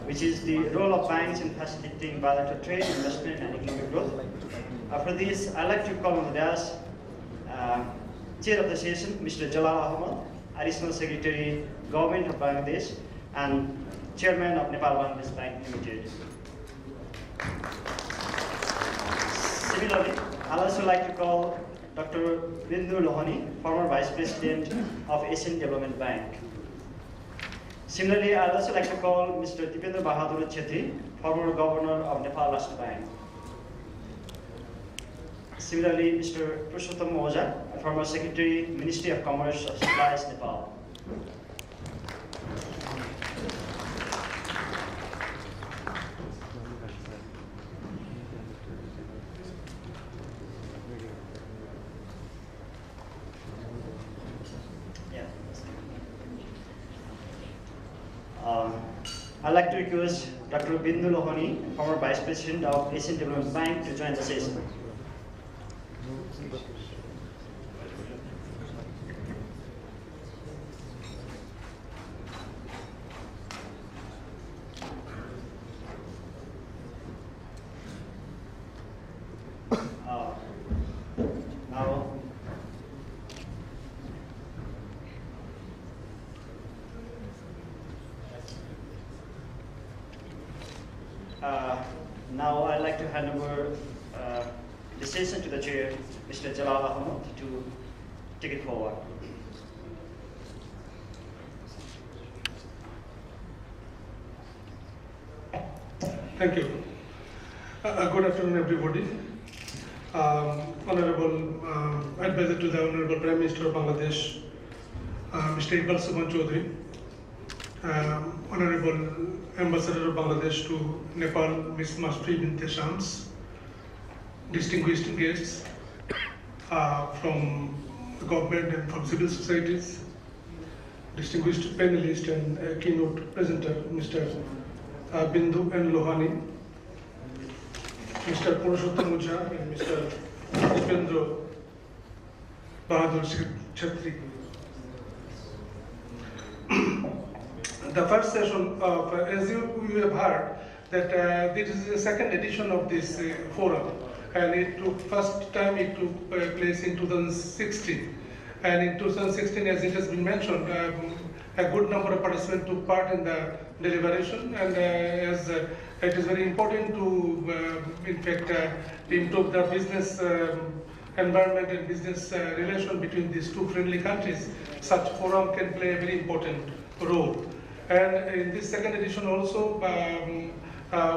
which is the role of banks in facilitating bilateral trade, investment, and economic growth. For this, I'd like to call on the dais Chair of the session, Mr. Jalal Ahmed, Additional Secretary, Government of Bangladesh, and Chairman of Nepal-Bangladesh Bank Limited. Similarly, I'd also like to call Dr. Bindu Lohani, former Vice President of Asian Development Bank. Similarly, I'd also like to call Mr. Deependra Bahadur Kshetry, former Governor of Nepal Rastra Bank. Similarly, Mr. Purushottam Ojha, former Secretary, Ministry of Commerce of Supplies, Nepal. I'd like to request Dr. Bindu Lohani, former Vice President of Asian Development Bank, to join the session. Now I'd like to hand over the session to the chair, Mr. Jalal Ahmed, to take it forward. Thank you. Good afternoon, everybody. Honorable Advisor to the Honorable Prime Minister of Bangladesh, Mr. Iqbal Suman Chaudhry, Honorable Ambassador of Bangladesh to Nepal, Ms. Masri Binte Shams, distinguished guests from the government and from civil societies, distinguished panelist and keynote presenter, Mr. Bindu and Lohani, Mr. Purushottam Ojha and Mr. Deependra Bahadur Kshetry. The first session of, as you have heard, that this is the second edition of this forum, and it took first place in 2016, and in 2016, as it has been mentioned, a good number of participants took part in the deliberation, and as it is very important to, in fact, improve the business environment and business relation between these two friendly countries, such forum can play a very important role. And in this second edition also,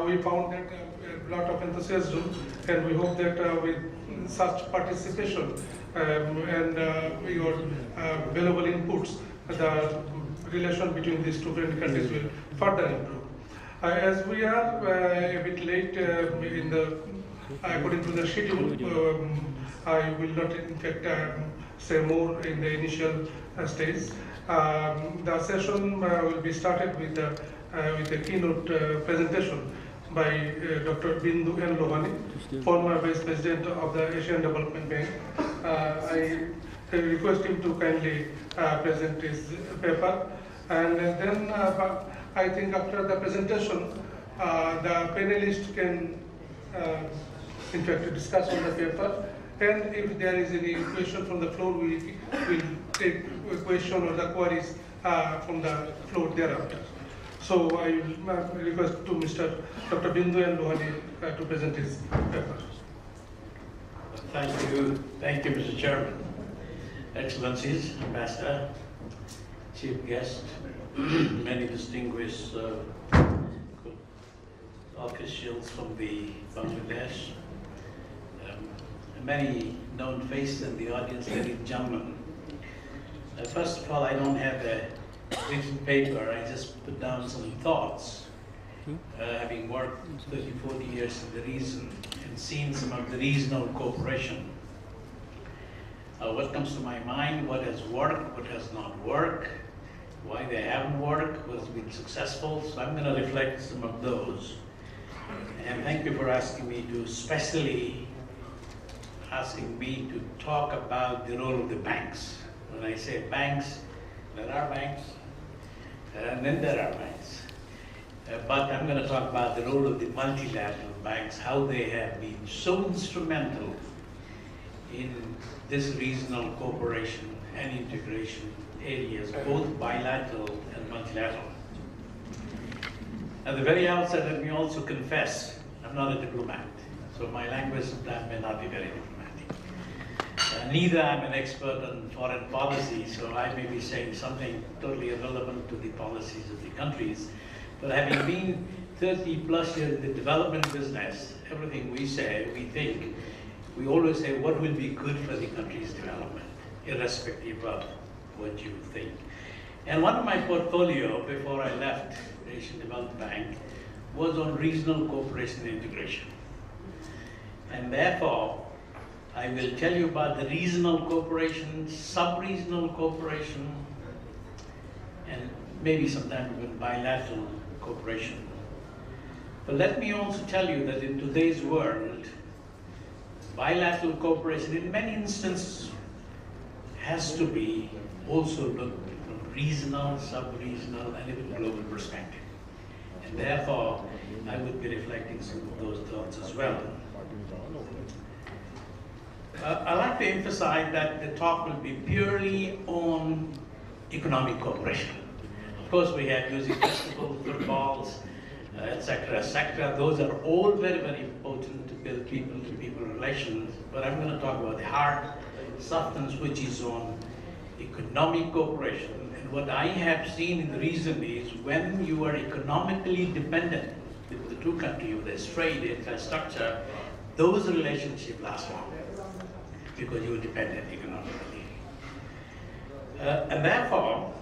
we found that a lot of enthusiasm, and we hope that with such participation and your valuable inputs, the relation between these two friendly countries will further improve. As we are a bit late in the, according to the schedule, I will not in fact say more in the initial stage. The session will be started with a keynote presentation by Dr. Bindu and Lohani, former Vice President of the Asian Development Bank. I request him to kindly present his paper, and then I think after the presentation, the panelists can in fact discuss on the paper, and if there is any question from the floor, we will take a question or the queries from the floor thereafter. So I will request to Mr. Dr. Bindu and Lohani to present his paper. Thank you, Mr. Chairman. Excellencies, Ambassador, Chief Guest, many distinguished officials from the Bangladesh, many known faces in the audience, ladies and gentlemen. First of all, I don't have a written paper. I just put down some thoughts, having worked 30, 40 years in the region and seen some of the regional cooperation. What comes to my mind, what has worked, what has not worked, why they haven't worked, what has been successful. So I'm going to reflect some of those. And thank you for asking me to, especially asking me to talk about the role of the banks. When I say banks, there are banks, and then there are banks. But I'm going to talk about the role of the multilateral banks, how they have been so instrumental in this regional cooperation and integration areas, both bilateral and multilateral. At the very outset, let me also confess, I'm not a diplomat, so my language sometimes may not be very diplomatic. Neither I'm an expert on foreign policy, so I may be saying something totally irrelevant to the policies of the countries. But having been 30 plus years in the development business, everything we say, we think, we always say what will be good for the country's development, irrespective of what you think. And one of my portfolio before I left the Asian Development Bank was on regional cooperation and integration. And therefore, I will tell you about the regional cooperation, sub-regional cooperation, and maybe sometimes even bilateral cooperation. But let me also tell you that in today's world, bilateral cooperation in many instances has to be also looked from regional, sub-regional, and even global perspective. And therefore, I would be reflecting some of those thoughts as well. I'd like to emphasize that the talk will be purely on economic cooperation. Of course, we have music festivals, footballs, etc., etc. Those are all very, very important to build people-to-people relations. But I'm going to talk about the hard substance, which is on economic cooperation. And what I have seen in the region is when you are economically dependent with the two countries, with the trade, infrastructure, those relationships last long because you are dependent economically. And therefore,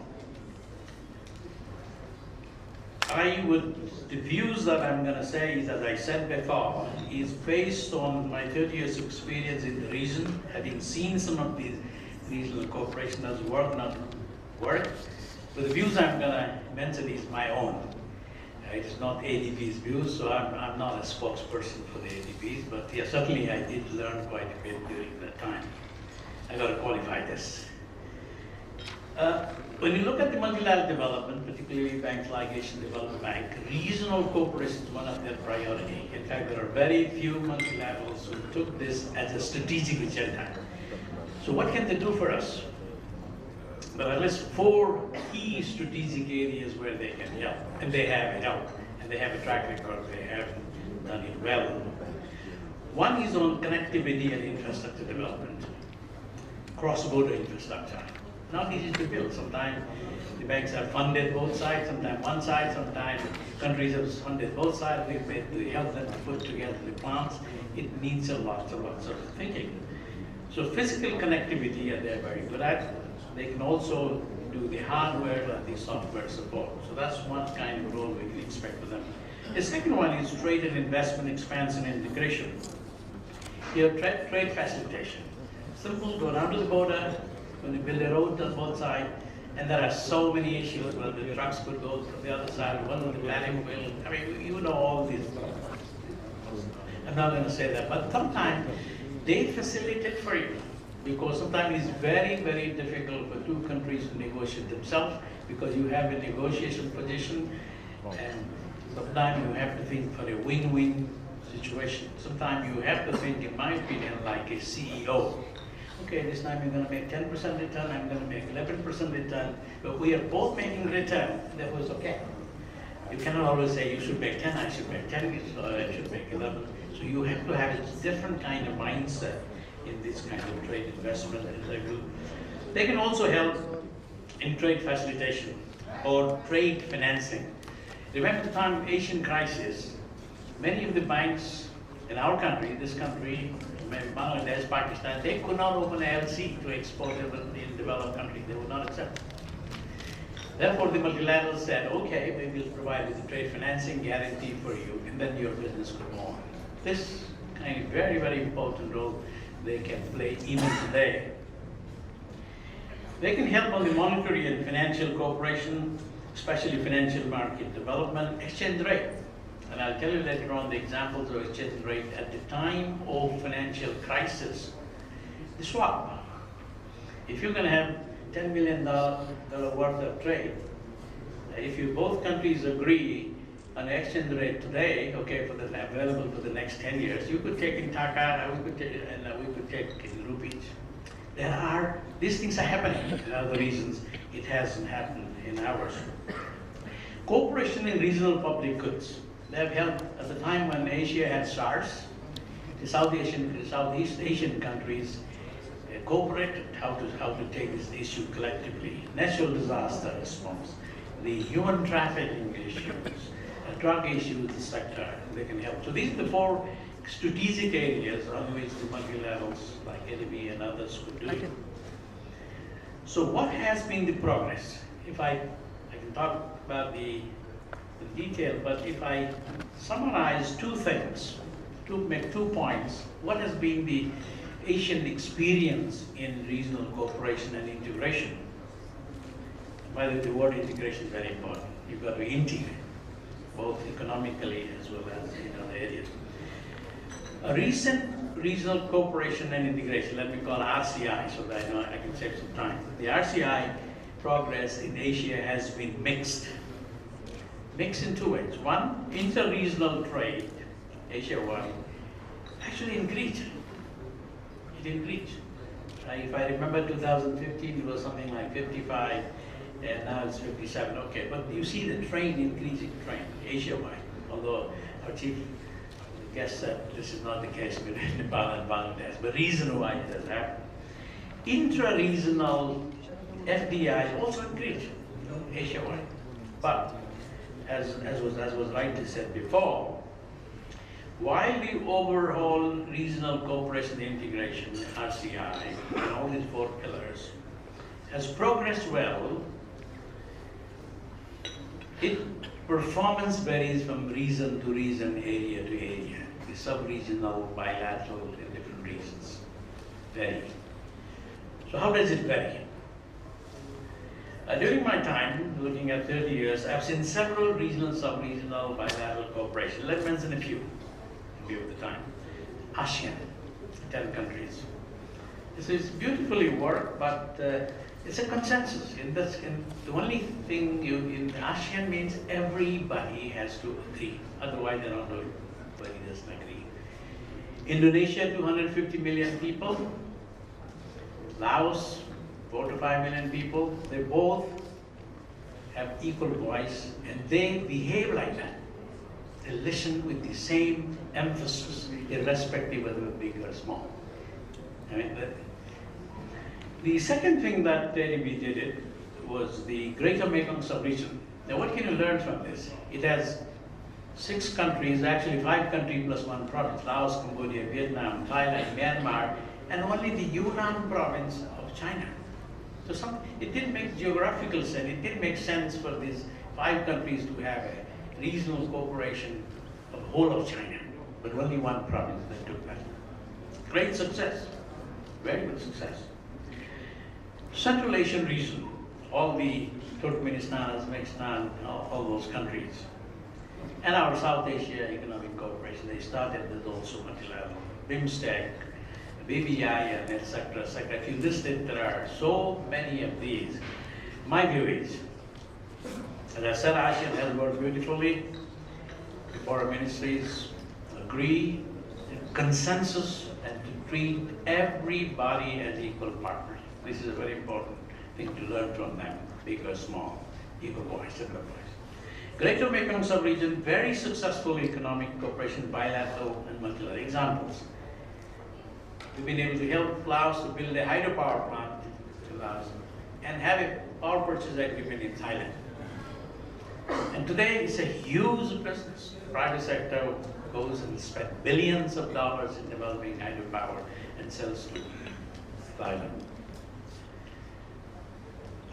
the views that I'm going to say is, as I said before, is based on my 30 years of experience in the region, having seen some of these regional cooperation as work, not work. But the views I'm going to mention is my own. It is not ADB's views, so I'm not a spokesperson for the ADBs, but yeah, certainly I did learn quite a bit during that time. I got to qualify this. When you look at the multilateral development, particularly banks like Asian Development Bank, regional cooperation is one of their priority. In fact, there are very few multilaterals who took this as a strategic agenda. So what can they do for us? There are at least 4 key strategic areas where they can help, and they have helped, and they have a track record, they have done it well. One is on connectivity and infrastructure development, cross-border infrastructure. Not easy to build. Sometimes the banks have funded both sides, sometimes one side, sometimes countries have funded both sides. We've made to help them to put together the plans. It needs a lot of thinking. So physical connectivity, they're very good at. They can also do the hardware and the software support. So that's one kind of role we can expect for them. The second one is trade and investment expansion and integration. You have trade facilitation. Simple, go down to the border, when you build a road on both sides, and there are so many issues where the trucks could go from the other side, one of the landing wheel. I mean, you know all these. I'm not going to say that, but sometimes they facilitate for you, because sometimes it's very, very difficult for two countries to negotiate themselves, because you have a negotiation position, and sometimes you have to think for a win-win situation. Sometimes you have to think, in my opinion, like a CEO. Okay, this time you're going to make 10% return, I'm going to make 11% return, but we are both making return. That was okay. You cannot always say you should make 10, I should make 10, so I should make 11. So you have to have a different kind of mindset in this kind of trade investment. They can also help in trade facilitation or trade financing. Remember the time of Asian crisis, many of the banks in our country, this country, Bangladesh, Pakistan, they could not open an LC to export in developed countries. They would not accept. Therefore, the multilaterals said, okay, we will provide you the trade financing guarantee for you, and then your business could go on. This kind of very, very important role they can play even today. They can help on the monetary and financial cooperation, especially financial market development, exchange rate. And I'll tell you later on the examples of exchange rate at the time of financial crisis. The swap. If you're going to have $10 million worth of trade, if you both countries agree an exchange rate today, okay, for the available for the next 10 years, you could take in taka, and we could take in rupees. These things are happening. There are the reasons it hasn't happened in ours. Cooperation in regional public goods. They have helped at the time when Asia had SARS. The Southeast Asian countries cooperated how to take this issue collectively. Natural disaster response, the human trafficking issues, drug issues, etc. They can help. So these are the 4 strategic areas on which the multilaterals like ADB and others could do. So what has been the progress? If I can talk about the detail, but if I summarize 2 things, to make 2 points, what has been the Asian experience in regional cooperation and integration? By the way, the word integration is very important. You've got to integrate, both economically as well as in other areas. A recent regional cooperation and integration, let me call RCI, so that I know I can save some time. The RCI progress in Asia has been mixed. Mixed in 2 ways. One, inter-regional trade, Asia-wide, actually increased. It increased. If I remember 2015, it was something like 55, and now it's 57. Okay, but you see the trend, increasing trend, Asia-wide. Although our chief guest said this is not the case with Nepal and Bangladesh, but reason why it has happened. Intra-regional FDI also increased, Asia-wide. But as was rightly said before, while the overall regional cooperation and integration, RCI, and all these 4 pillars, has progressed well, its performance varies from region to region, area to area. The sub-regional, bilateral, in different regions vary. So how does it vary? During my time, looking at 30 years, I've seen several regional, sub-regional, bilateral cooperation. Let's mention a few. View of the time. ASEAN, 10 countries. This is beautifully worked, but it's a consensus. The only thing in ASEAN means everybody has to agree. Otherwise, they're not doing. Everybody doesn't agree. Indonesia, 250 million people. Laos, 4 to 5 million people. They both have equal voice, and they behave like that. They listen with the same emphasis, irrespective whether they're big or small. I mean, the second thing that ADB did was the Greater Mekong sub-region. Now, what can you learn from this? It has 6 countries, actually 5 countries plus 1 province: Laos, Cambodia, Vietnam, Thailand, Myanmar, and only the Yunnan province of China. So it didn't make geographical sense. It didn't make sense for these 5 countries to have a regional cooperation of the whole of China, but only 1 province that took that. Great success, very good success. Central Asian region, all the Turkmenistan, Uzbekistan, all those countries, and our South Asia Economic Cooperation, they started with also multilateral, BIMSTEC, BBI, etc., etc. If you list it, there are so many of these. My view is, as I said, ASEAN has worked beautifully. The foreign ministries agree, consensus, and to treat everybody as equal partners. This is a very important thing to learn from them, big or small, equal voice, similar voice. Greater Mekong sub-region, very successful economic cooperation, bilateral and multilateral. Examples. We've been able to help Laos to build a hydropower plant in Laos and have a power purchase agreement in Thailand. And today it's a huge business. The private sector goes and spends billions of dollars in developing hydropower and sells to Thailand.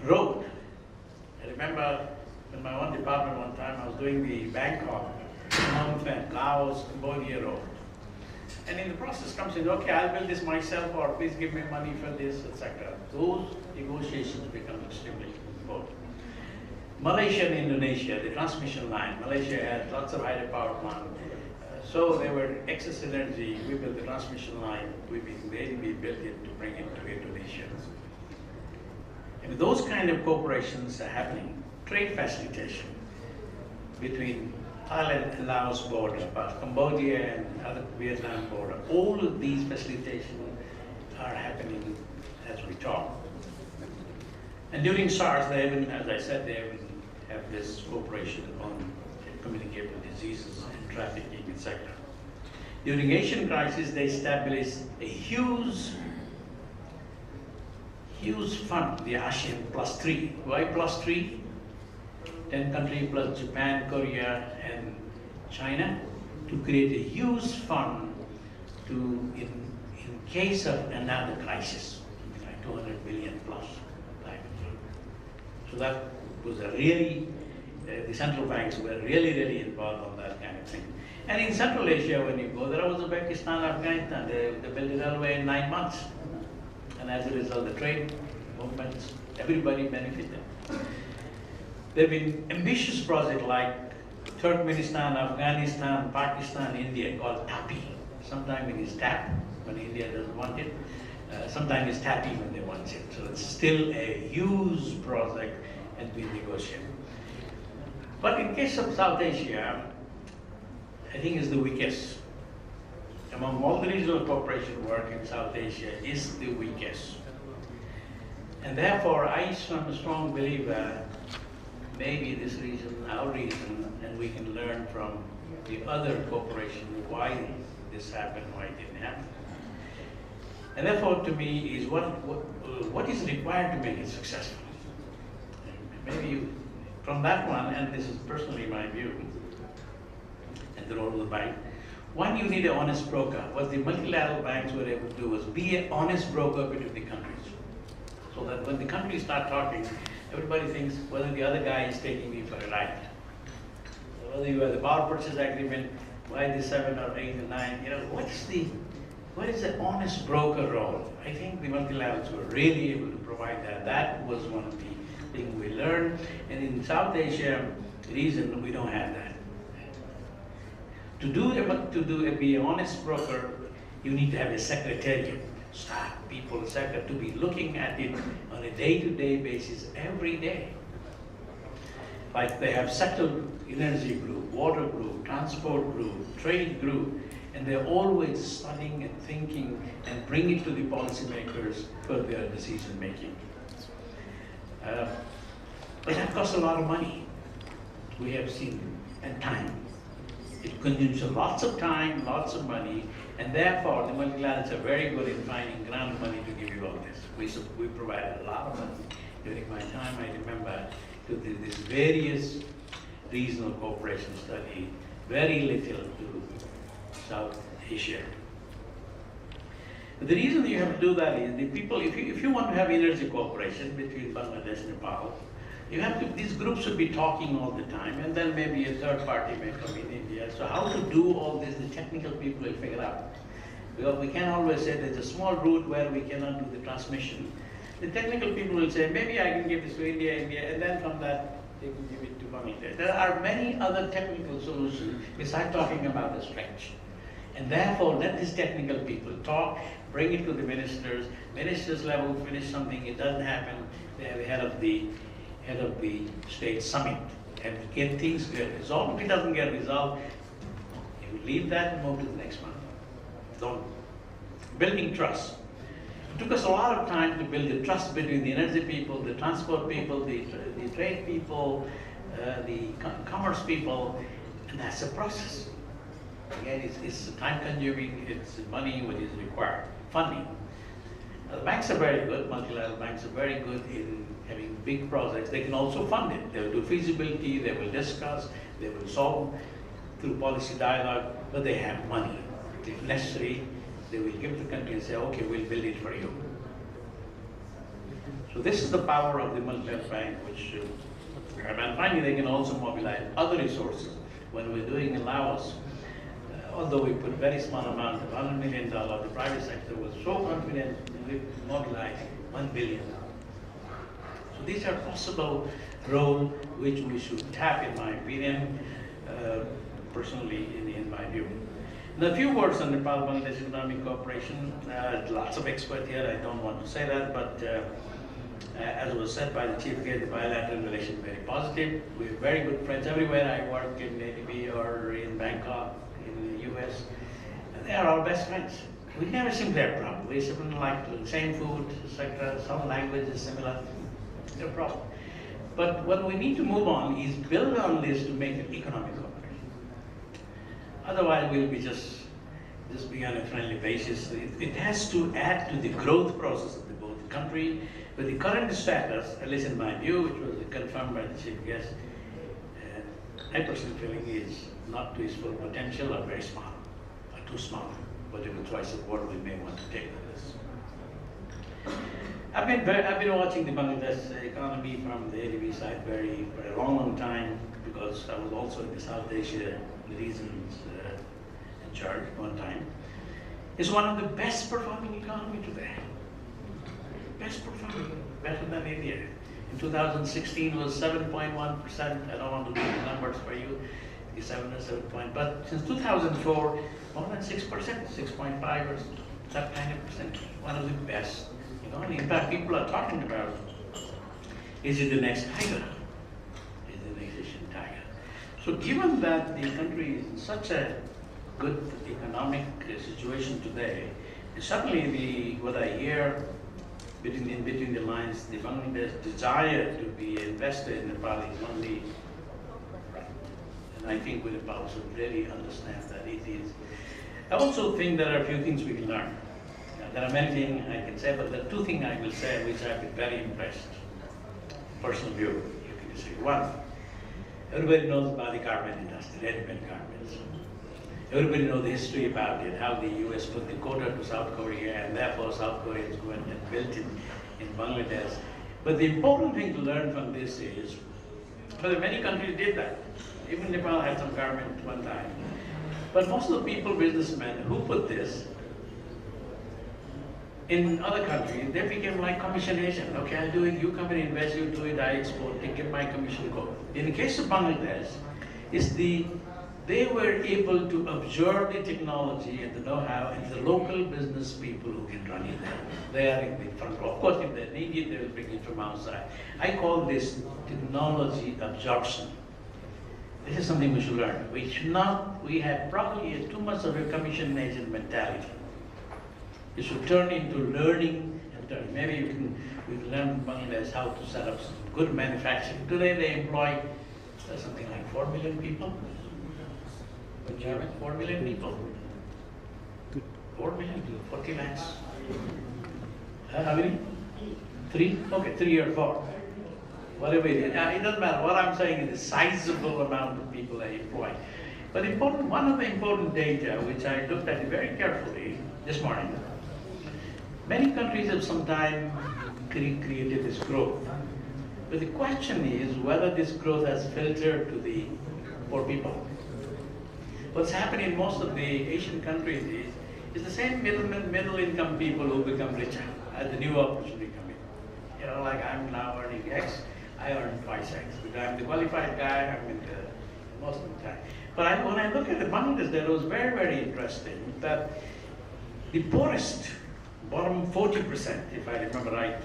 Road. I remember in my own department one time I was doing the Bangkok, Phnom Penh, Laos, Cambodia road. And in the process comes in, okay, I'll build this myself, or please give me money for this, etc. Those negotiations become extremely important. Malaysia and Indonesia, the transmission line. Malaysia had lots of hydropower plant. So there were excess energy. We built the transmission line. We built it to bring it to Indonesia. And those kind of cooperations are happening. Trade facilitation between Thailand and Laos border, but Cambodia and other Vietnam border. All of these facilitations are happening as we talk. And during SARS, they even, as I said, they even have this cooperation on communicable diseases and trafficking, etc. During Asian crisis, they established a huge fund, the ASEAN +3. Why +3? 10 countries plus Japan, Korea, and China, to create a huge fund to, in case of another crisis, like 200 billion plus. So that was a really, the central banks were really involved on that kind of thing. And in Central Asia, when you go, there was Uzbekistan, Afghanistan, they built a railway in 9 months. And as a result, the trade movements, everybody benefited. There have been ambitious projects like Turkmenistan, Afghanistan, Pakistan, India, called TAPI. Sometimes it is TAP when India doesn't want it. Sometimes it's TAPI when they want it. So it's still a huge project and we negotiate. But in case of South Asia, I think is the weakest. Among all the regional cooperation work in South Asia is the weakest. And therefore, I am a strong believer, maybe this region, our region, and we can learn from the other cooperation why this happened, why it didn't happen. And therefore, to me, is what is required to make it successful. Maybe you, from that one, and this is personally my view, and the role of the bank, one, you need an honest broker. What the multilateral banks were able to do was be an honest broker between the countries. So that when the countries start talking, everybody thinks whether the other guy is taking me for a ride. Whether you have the power purchase agreement, why the 7 or 8 or 9, what is the honest broker role? I think the multilaterals were really able to provide that. That was one of the things we learned. And in South Asia region, we don't have that. To be an honest broker, you need to have a secretariat, staff, people, etc., to be looking at it on a day-to-day basis every day. Like they have settled energy group, water group, transport group, trade group, and they're always studying and thinking and bring it to the policymakers for their decision making. But that costs a lot of money, we have seen, and time. It consumes lots of time, lots of money, and therefore the multilaterals are very good in finding grant money to give you all this. We provide a lot of money. During my time, I remember to this various regional cooperation study, very little to South Asia. The reason you have to do that is the people, if you want to have energy cooperation between Bangladesh and Nepal, you have to, these groups should be talking all the time, and then maybe a third party may come in India. So how to do all this, the technical people will figure out. Because we can't always say there's a small route where we cannot do the transmission. The technical people will say, maybe I can give this to India, and then from that, they can give it to Bangladesh. There are many other technical solutions besides talking about the stretch. And therefore, let these technical people talk, bring it to the ministers. Ministers level finish something, it doesn't happen. They have the head of the state summit and get things resolved. If it doesn't get resolved, you leave that and move to the next one. So, building trust. It took us a lot of time to build the trust between the energy people, the transport people, the trade people, the commerce people, and that's a process. Again, it's time-consuming, it's money what is required, funding. The banks are very good, multilateral banks are very good in having big projects. They can also fund it. They will do feasibility, they will discuss, they will solve through policy dialogue, but they have money. If necessary, they will give the country and say, okay, we'll build it for you. So this is the power of the multilateral bank, which, and finally, they can also mobilize other resources. When we're doing in Laos, although we put very small amount of $100 million, the private sector was so confident we mobilized $1 billion. So these are possible roles which we should tap, in my opinion, personally, in my view. Now, a few words on Nepal-Bangladesh economic cooperation. Lots of experts here, I don't want to say that, but as was said by the chief here, the bilateral relation is very positive. We're very good friends everywhere I work in ADB or Bangkok, in the US. And they are our best friends. We never seem to have a problem. We seem to like the same food, etc. Some language is similar. No problem. But what we need to move on is build on this to make it economic cooperation. Otherwise, we'll be just be on a friendly basis. It has to add to the growth process of the both country. But the current status, at least in my view, which was confirmed by the chief guest, my personal feeling is not to its full potential or very small, or too small, whatever choice of word we may want to take on this. I've been watching the Bangladesh economy from the ADB side for a long time, because I was also in the South Asia regions in charge one time. It's one of the best performing economy today. Best performing, better than India. In 2016 was 7.1%. I don't want to do the numbers for you. It's 7 or 7 point. But since 2004, more than 6%, 6.5 or that kind of percent. One of the best. In fact, people are talking about, is it the next tiger? Is it the next Asian tiger? So given that the country is in such a good economic situation today, certainly what I hear between the lines, the Bangladesh desire to be invested in Nepal is only right. And I think we Nepal should really understand that it is. I also think there are a few things we can learn. There are many things I can say, but there are two things I will say which I've been very impressed. Personal view, you can say. One, everybody knows about the garment industry, ready-made garments. Everybody knows the history about it, how the US put the quota to South Korea, and therefore South Koreans went and built it in Bangladesh. But the important thing to learn from this is, well, many countries did that. Even Nepal had some garment one time. But most of the people, businessmen, who put this, in other countries, they became like commission agent. Okay, I'll do it, you come and invest, you do it, I export, they get my commission go. In the case of Bangladesh, they were able to absorb the technology and the know-how and the local business people who can run it there. They are in the front row. Of course, if they need it, they will bring it from outside. I call this technology absorption. This is something we should learn. We have probably too much of a commission agent mentality. It should turn into learning and turn. Maybe we can learn from Bangladesh how to set up some good manufacturing. Today they employ something like 4 million people. 4 million people. 4 million, 40 lakhs. How many? 3? Okay, 3 or 4. Whatever it is. It doesn't matter. What I'm saying is a sizable amount of people they employ. But one of the important data, which I looked at very carefully this morning, many countries have sometimes created this growth. But the question is whether this growth has filtered to the poor people. What's happening in most of the Asian countries is the same middle income people who become richer as the new opportunity come in. Like I'm now earning X, I earn twice X. Because I'm the qualified guy, I'm in the most of the time. But when I look at the Bangladesh, that was very, very interesting that the poorest, bottom 40%, if I remember right,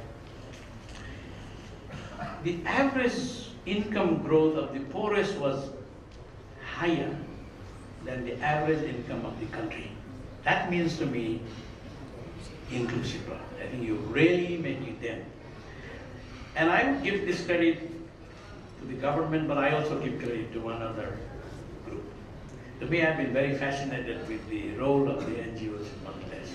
the average income growth of the poorest was higher than the average income of the country. That means to me inclusive growth. I think you really make it then. And I would give this credit to the government, but I also give credit to one other group. To me, I've been very fascinated with the role of the NGOs in Bangladesh.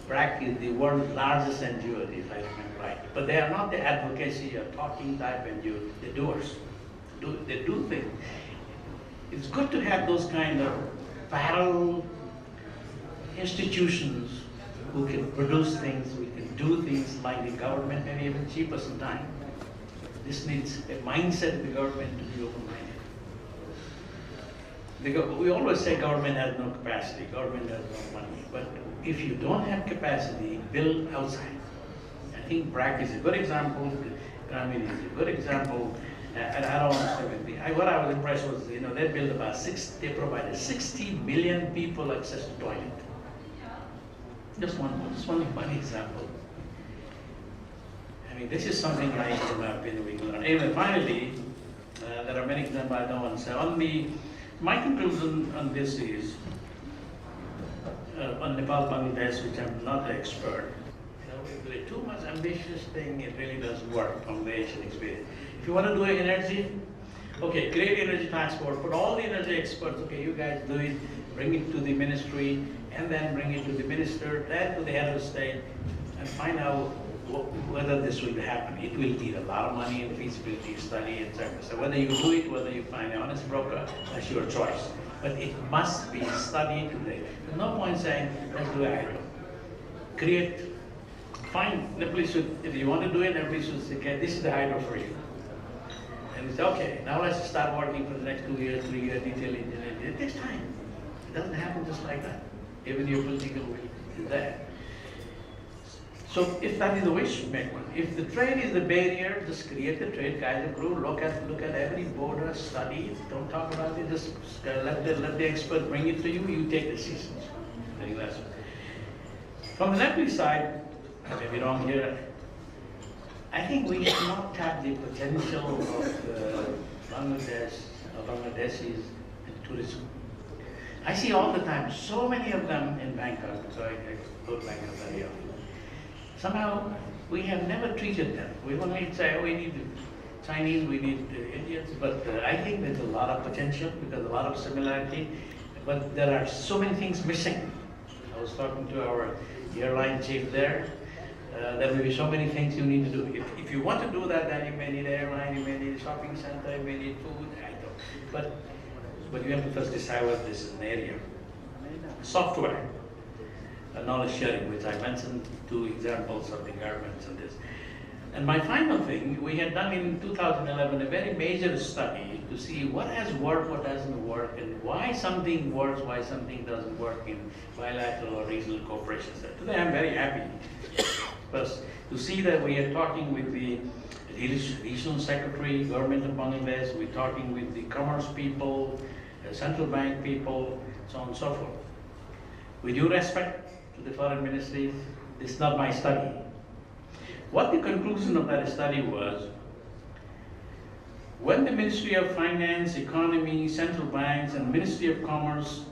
BRAC is the world's largest NGO, if I remember right. But they are not the advocacy or talking type NGOs, they're doers. They do things. It's good to have those kind of parallel institutions who can produce things, we can do things like the government, maybe even cheaper sometimes. This needs a mindset of the government to be open-minded. We always say government has no capacity, government has no money, but if you don't have capacity, build outside. I think BRAC is a good example, Grameen is a good example, and I don't want to say anything. What I was impressed was, they built about they provided 60 million people access to toilet. Just one example. I mean, this is something in my opinion we can learn. Even finally, there are many examples I don't want to say. My conclusion on this is, on Nepal-Bangladesh, which I'm not an expert, if too much ambitious thing, it really doesn't work from the Asian experience. If you want to do energy, okay, create energy transport, put all the energy experts, okay, you guys do it, bring it to the ministry, and then bring it to the minister, then to the head of state, and find out whether this will happen. It will need a lot of money and feasibility study, etc. So whether you do it, whether you find an honest broker, that's your choice. But it must be studied today. There's no point saying, let's do it. Find the place, if you want to do it, everybody should say, okay, this is the hydro for you. And it's okay, now let's start working for the next 2 years, 3 years, detail engineering. It takes time. It doesn't happen just like that. Even your political will is there. So if that is the wish, make one. If the trade is the barrier, just create the trade guide group, look at every border, study it, don't talk about it, just let the expert bring it to you, you take decisions. I think that's from the Nepalese side, I may be wrong here, I think we have not tapped the potential of Bangladeshis in tourism. I see all the time, so many of them in Bangkok, so I go to Bangkok very often. Somehow, we have never treated them. We only say, oh, we need the Chinese, we need the Indians, but I think there's a lot of potential because a lot of similarity, but there are so many things missing. I was talking to our airline chief there. There may be so many things you need to do. If you want to do that, then you may need an airline, you may need a shopping center, you may need food, I don't. But you have to first decide what this is an area. Software, knowledge sharing, which I mentioned 2 examples of the governments and this. And my final thing, we had done in 2011 a very major study to see what has worked, what doesn't work, and why something works, why something doesn't work in bilateral or regional cooperation. Today I'm very happy first to see that we are talking with the regional secretary, government of Bangladesh, we're talking with the commerce people, central bank people, so on and so forth. With due respect to the foreign ministries, this is not my study. What the conclusion of that study was, when the Ministry of Finance, Economy, central banks, and Ministry of Commerce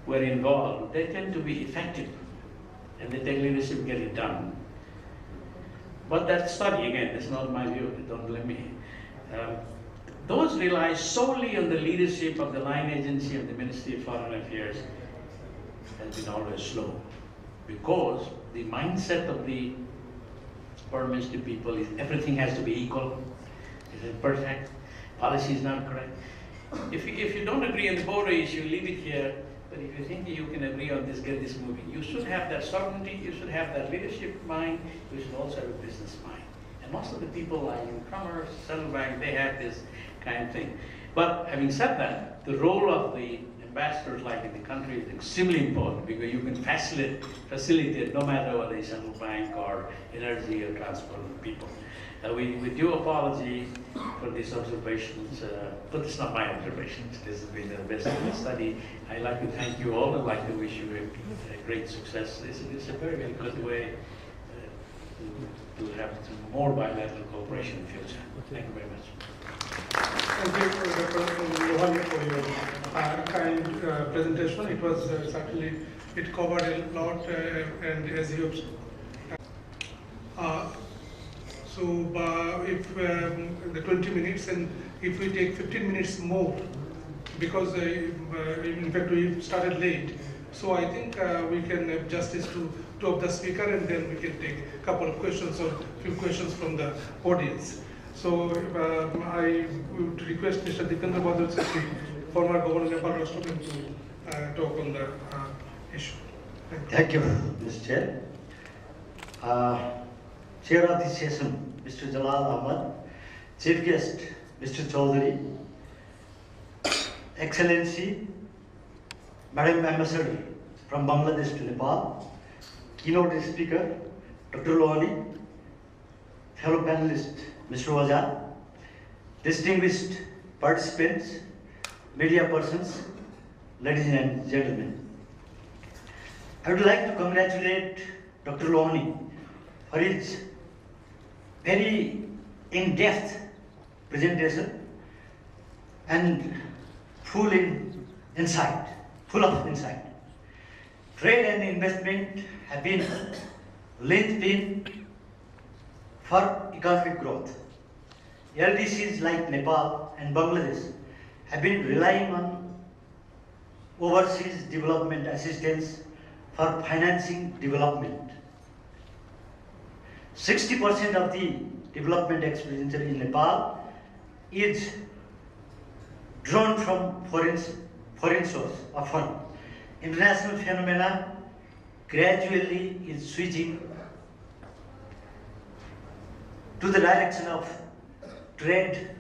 were involved, they tend to be effective, and they take leadership, get it done. But that study, again, it's not my view, don't blame me. Those rely solely on the leadership of the line agency of the Ministry of Foreign Affairs has been always slow, because the mindset of the foreign ministry people is everything has to be equal, is it perfect, policy is not correct. If you don't agree on the border issue, leave it here, but if you think you can agree on this, get this moving. You should have that sovereignty, you should have that leadership mind, you should also have a business mind. And most of the people like in commerce, central bank, they have this kind of thing. But having said that, the role of the ambassadors like in the country is extremely important, because you can facilitate no matter whether it's central bank or energy or transport of people. With due apology for these observations, but it's not my observations, this has been the best of the study. I'd like to thank you all. I'd like to wish you a great success. This is a very, very good way to have some more bilateral cooperation in the future. Thank you very much. Thank you, Dr. Lohani, for your kind presentation. It was certainly, it covered a lot, and as you so if the 20 minutes, and if we take 15 minutes more, because in fact we started late, so I think we can have justice to two of the speaker, and then we can take a couple of questions or few questions from the audience. So I would request Mr. Deependra, Bahadur, former Governor of Nepal, Rastra, to talk on the issue. Thank you, Mr. Chair. Chair of this session, Mr. Jalal Ahmed, Chief Guest, Mr. Chaudhary, Excellency, Madam Ambassador from Bangladesh to Nepal, Keynote Speaker, Dr. Lohani, fellow panelist, Mr. Ojha, distinguished participants, media persons, ladies and gentlemen. I would like to congratulate Dr. Lohani for his very in-depth presentation, and full of insight. Trade and investment have been linchpin for economic growth. LDCs like Nepal and Bangladesh have been relying on overseas development assistance for financing development. 60% of the development expenditure in Nepal is drawn from foreign source of fund. International phenomena gradually is switching to the direction of trade,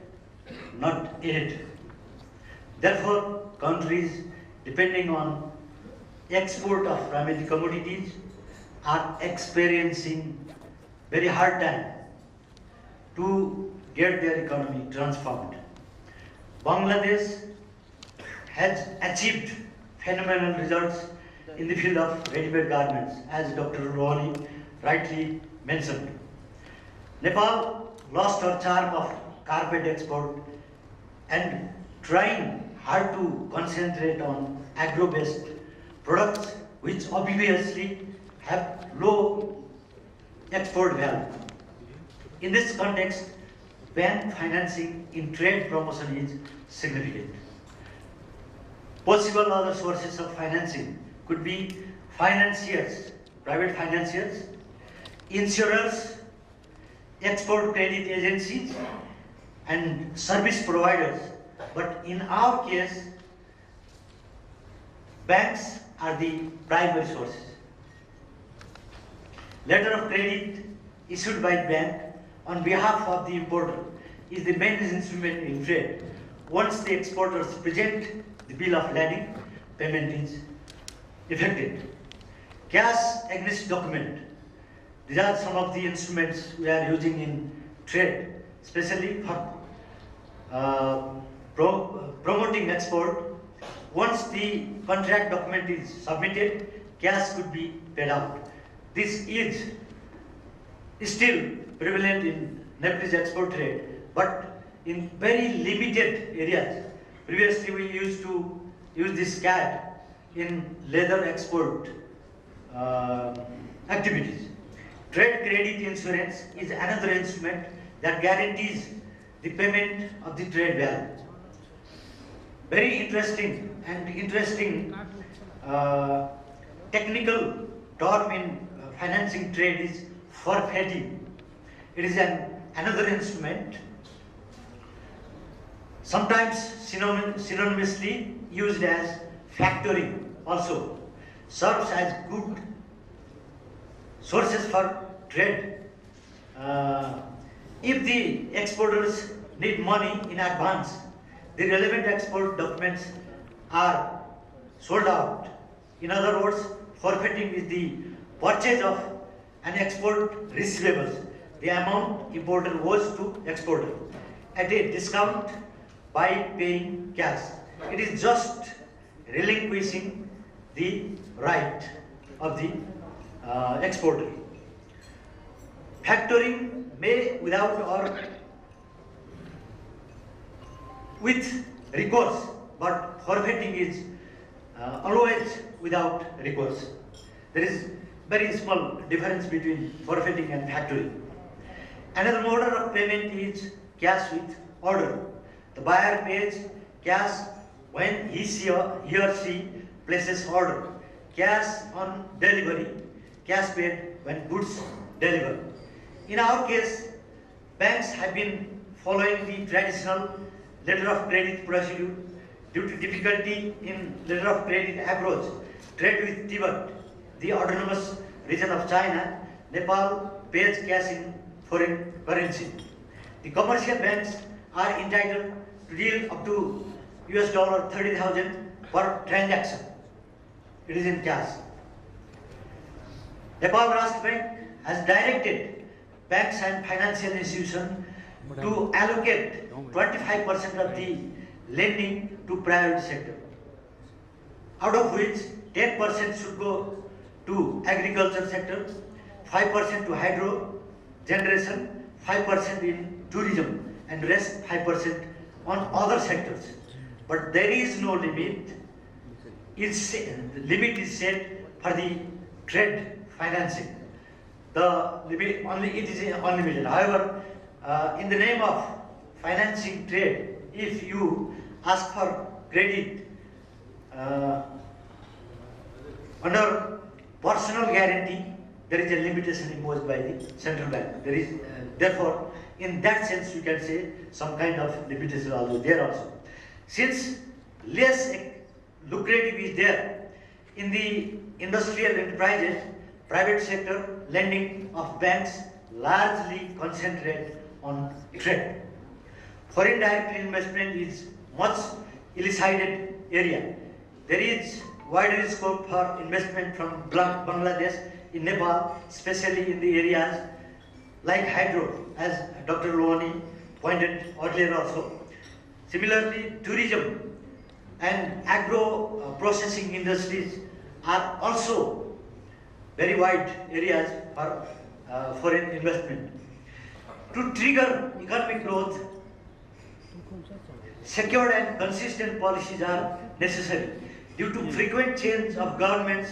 not aid. Therefore, countries depending on export of primary commodities are experiencing very hard time to get their economy transformed. Bangladesh has achieved phenomenal results in the field of ready-made garments, as Dr. Lohani rightly mentioned. Nepal lost her charm of carpet export and trying hard to concentrate on agro-based products which obviously have low export value. In this context, bank financing in trade promotion is significant. Possible other sources of financing could be financiers, private financiers, insurers, export credit agencies, and service providers. But in our case, banks are the primary sources. Letter of credit issued by bank on behalf of the importer is the main instrument in trade. Once the exporters present the bill of lading, payment is effected. Cash against document. These are some of the instruments we are using in trade, especially for promoting export. Once the contract document is submitted, cash could be paid out. This is still prevalent in Nepalese export trade, but in very limited areas. Previously, we used to use this CAD in leather export activities. Trade credit insurance is another instrument that guarantees the payment of the trade value. Very interesting technical term in financing trade is forfeiting. It is another instrument, sometimes synonymously used as factoring also, serves as good sources for trade. If the exporters need money in advance, the relevant export documents are sold out. In other words, forfeiting is the purchase of an export receivables, the amount importer owes to exporter, at a discount by paying cash. It is just relinquishing the right of the exporter. Factoring may without or with recourse, but forfeiting is always without recourse. There is very small difference between forfeiting and factoring. Another mode of payment is cash with order. The buyer pays cash when he or she places order. Cash on delivery, cash paid when goods deliver. In our case, banks have been following the traditional letter of credit procedure. Due to difficulty in letter of credit approach, trade with Tibet, the autonomous region of China, Nepal pays cash in foreign currency. The commercial banks are entitled to deal up to $30,000 per transaction. It is in cash. Nepal Rastra Bank has directed banks and financial institutions to allocate 25% of the lending to private sector, out of which 10% should go to agriculture sector, 5% to hydro generation, 5% in tourism, and rest 5% on other sectors. but there is no limit. The limit is set for the trade financing. The limit it is unlimited. However, in the name of financing trade, if you ask for credit under personal guarantee, there is a limitation imposed by the central bank. There is, therefore, in that sense, you can say some kind of limitation also there also. Since less lucrative is there in the industrial enterprises, private sector lending of banks largely concentrate on trade. Foreign direct investment is much elicited area. There is wider scope for investment from Bangladesh in Nepal, especially in the areas like hydro, as Dr. Lohani pointed earlier also. Similarly, tourism and agro processing industries are also very wide areas for foreign investment. To trigger economic growth, secured and consistent policies are necessary. Due to frequent change of governments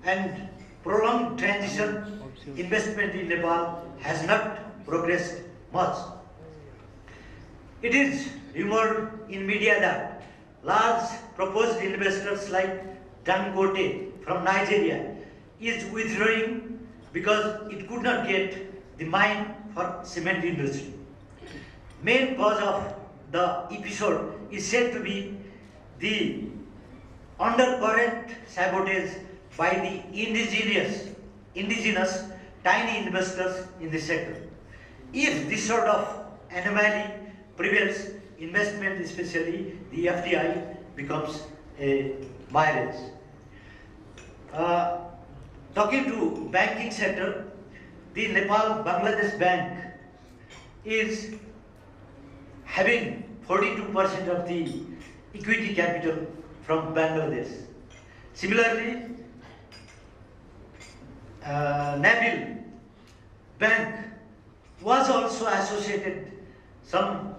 and prolonged transition, investment in Nepal has not progressed much. It is rumored in media that large proposed investors like Dangote from Nigeria is withdrawing because it could not get the mine for cement industry. Main cause of the episode is said to be the undercurrent sabotage by the indigenous tiny investors in the sector. If this sort of anomaly prevails, investment, especially the FDI, becomes a marriage. Talking to banking sector, the Nepal-Bangladesh Bank is having 42% of the equity capital from Bangladesh. Similarly, Nabil Bank was also associated some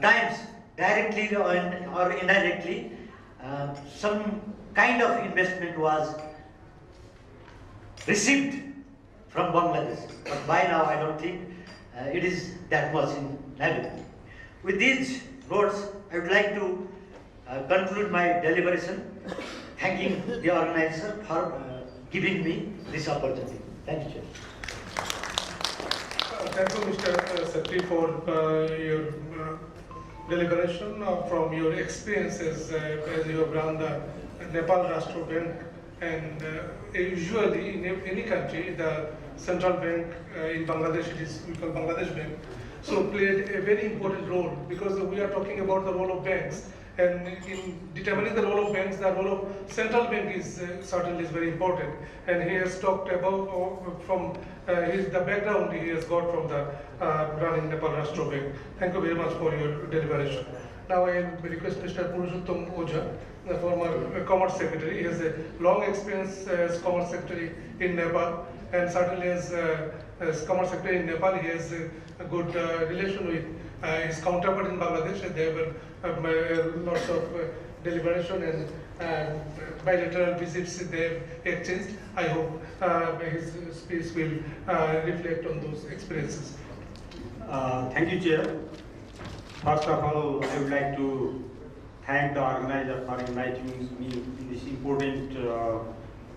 times directly or indirectly. Some kind of investment was received from Bangladesh, but by now I don't think it is that much in Nabil. With these notes, I would like to conclude my deliberation, thanking the organizer for giving me this opportunity. Thank you, Chair. Thank you, Mr. Kshetry, for your deliberation from your experiences as you have run the Nepal Rastra Bank. And usually in any country, the central bank in Bangladesh, it is we call Bangladesh Bank, so played a very important role, because we are talking about the role of banks. And in determining the role of banks, the role of central bank is certainly is very important. And he has talked about from the background he has got from the running Nepal Rastra Bank. Thank you very much for your deliberation. Now I request Mr. Purushottam Ojha, the former Commerce Secretary. He has a long experience as Commerce Secretary in Nepal, and certainly as Commerce Secretary in Nepal, he has a good relation with his counterpart in Bangladesh. They have lots of deliberation and bilateral visits they have exchanged. I hope his speech will reflect on those experiences. Thank you, Chair. First of all, I would like to thank the organizer for inviting me in this important